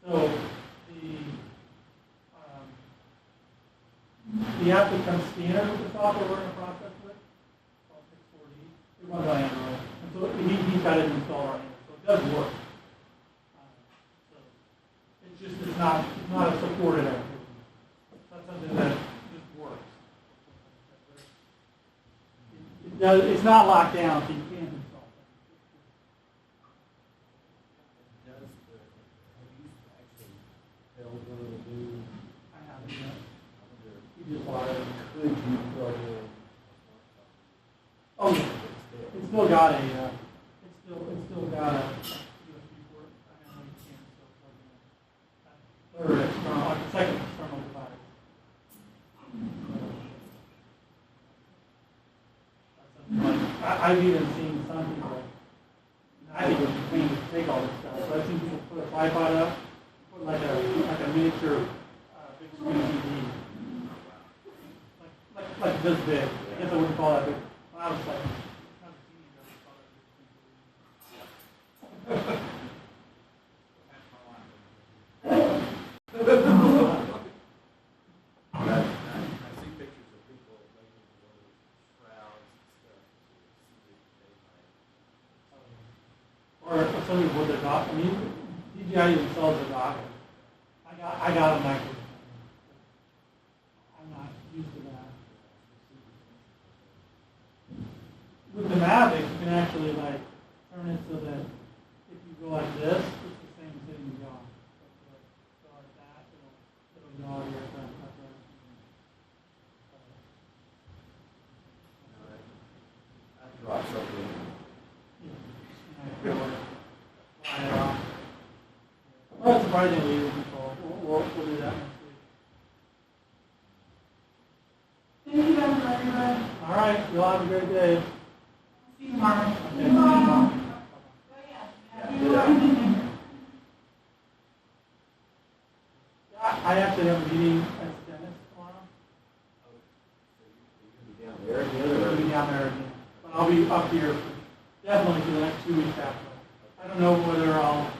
So the app that comes standard with the software we're in the process with, called 640, it runs on Android. And so he's got it installed on Android. So it does work. So it's just it's not a supported activity. It's not something that just works. It's not locked down, so you can't install it. Does the, have you actually tell what it'll do? I haven't yet. I wonder, You just bought it. could you plug in? Oh, yeah. It's still got a, it's still got a USB port. I know you can still plug in third external, like the second external device. I've even seen some people, I think it's clean to take all this stuff, so I've seen people put a tripod up, put like a miniature big screen TV. Like this big. I guess I wouldn't call that big. When I was like, not a teenager, I would call it I see pictures of people making those shrouds and stuff. or some people with their dock. I mean, DJI even sells their dock. I got them back. I'm not used to that. With the Mavic, you can actually like turn it so that if you go like this, it's the same as hitting the jaw. So like that, it'll yaw your front. I dropped something. Well, surprisingly easy to control. We'll do that next week. Thank you guys very much. All right, y'all have a great day. See you tomorrow. Okay, see you tomorrow. Oh, yeah. I actually have a meeting at Dennis tomorrow. Down there I'm again, going to be down there again. But I'll be up here definitely for the next 2 weeks after. I don't know whether I'll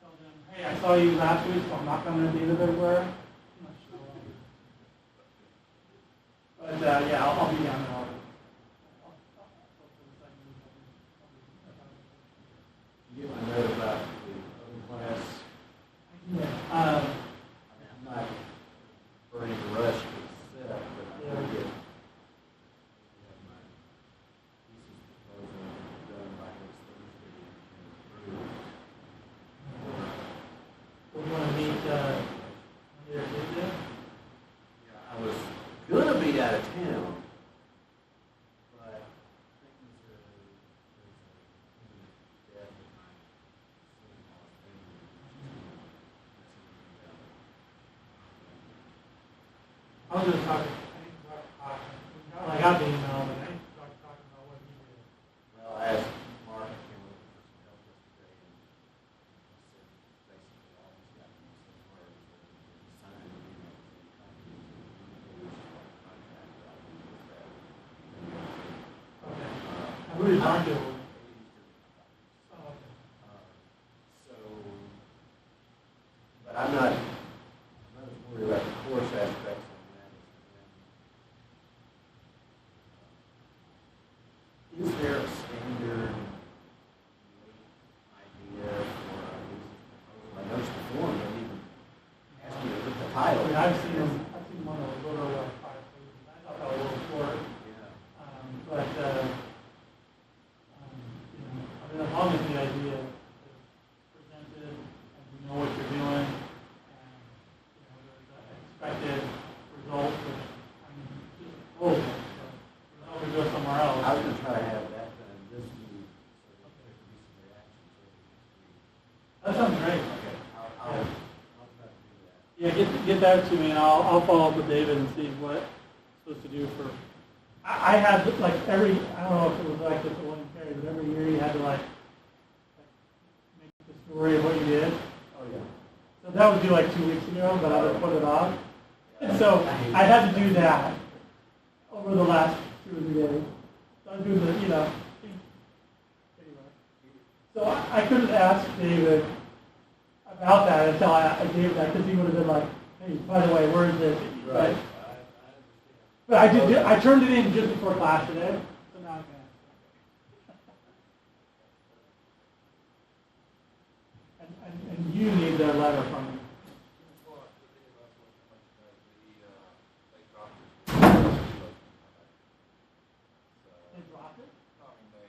tell them, hey, I saw you last week, so I'm not coming at the end of February. I'm not sure. yeah, I'll be down there. You get my note about the other class. Yeah. I'm not burning a rush to set, but I will get, have my thesis proposal done by next Thursday and approved. We want to meet, here, Tuesday? Yeah, I was gonna be out of town, but I think there's a death at my son-in-law's family. I was going to talk, I got the email, but I need to talk about what he did. Well, I asked Mark, I came over for some help yesterday, and he said basically all he's got to do so far is that he signed an email saying copies of the contract, I'll do with that. Okay. And who did Mark do? Oh, okay. So, but I'm not as worried about the course aspects on that as when, is there a standard idea for a lease proposal? I noticed the form doesn't even ask you to put the title. I mean, I've seen one that was literally like 5 pages. I thought that was a little short. Yeah. But, you know, I mean, as long as the idea is presented and you know what you're doing, and, you know, there's an expected result, which, I mean, just a little bit, but, you know, we go somewhere else. I was gonna try to have that done this week, so that there could be some reactions over next week. That sounds great. Okay, I'll try to do that. Yeah, get that to me, and I'll follow up with David and see what I'm supposed to do for. I had like I don't know if it was like this at William Perry, but every year you had to like make the story of what you did. Oh, yeah. So that was due like 2 weeks ago, but I would put it off. And so I had to do that over the last 2 or 3 days. So I was doing the, you know, anyway. So I couldn't ask David about that until I gave that, because he would have been like, hey, by the way, where is this? Right. I understand. But I turned it in just before class today, so now I can ask. And you need the letter from me. Well, the thing about what's they dropped it. They dropped it? No, I mean, the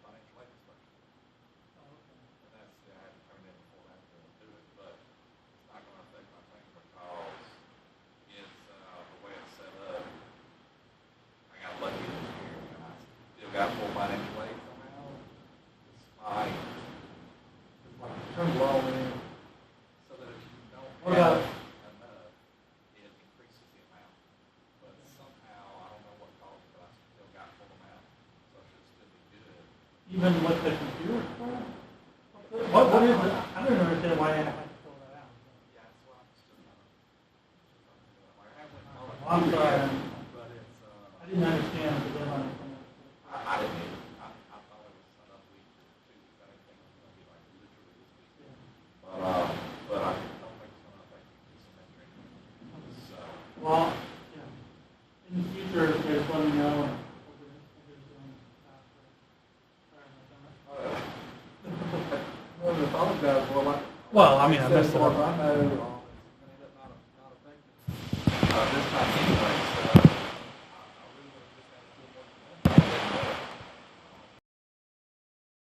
financial aid inspection. Oh, okay. And that's, I had to turn it in before I had to do it, but it's not gonna affect my thing because it's, the way it's set up. I got lucky this year, and I still got full financial aid somehow, despite, It's like turn it all in. so that if you don't What about- have enough, it increases the amount. But somehow, I don't know what caused it, but I still got full amount, so it should still be good. Even with the computer? What is it? I don't understand why I have to fill that out. Yeah, that's what I'm still trying to do. Like, I went all Well, I'm sorry. but it's, I didn't understand the deadline. I didn't either. I thought it was another week or 2 weeks. I didn't think it was gonna be like literally this week. But I don't think it's gonna affect the semester anymore. So, Well, yeah. In the future, just let me know. And if there's faster. Sorry about that. well, I apologize. Well, I mean, I messed it up. I know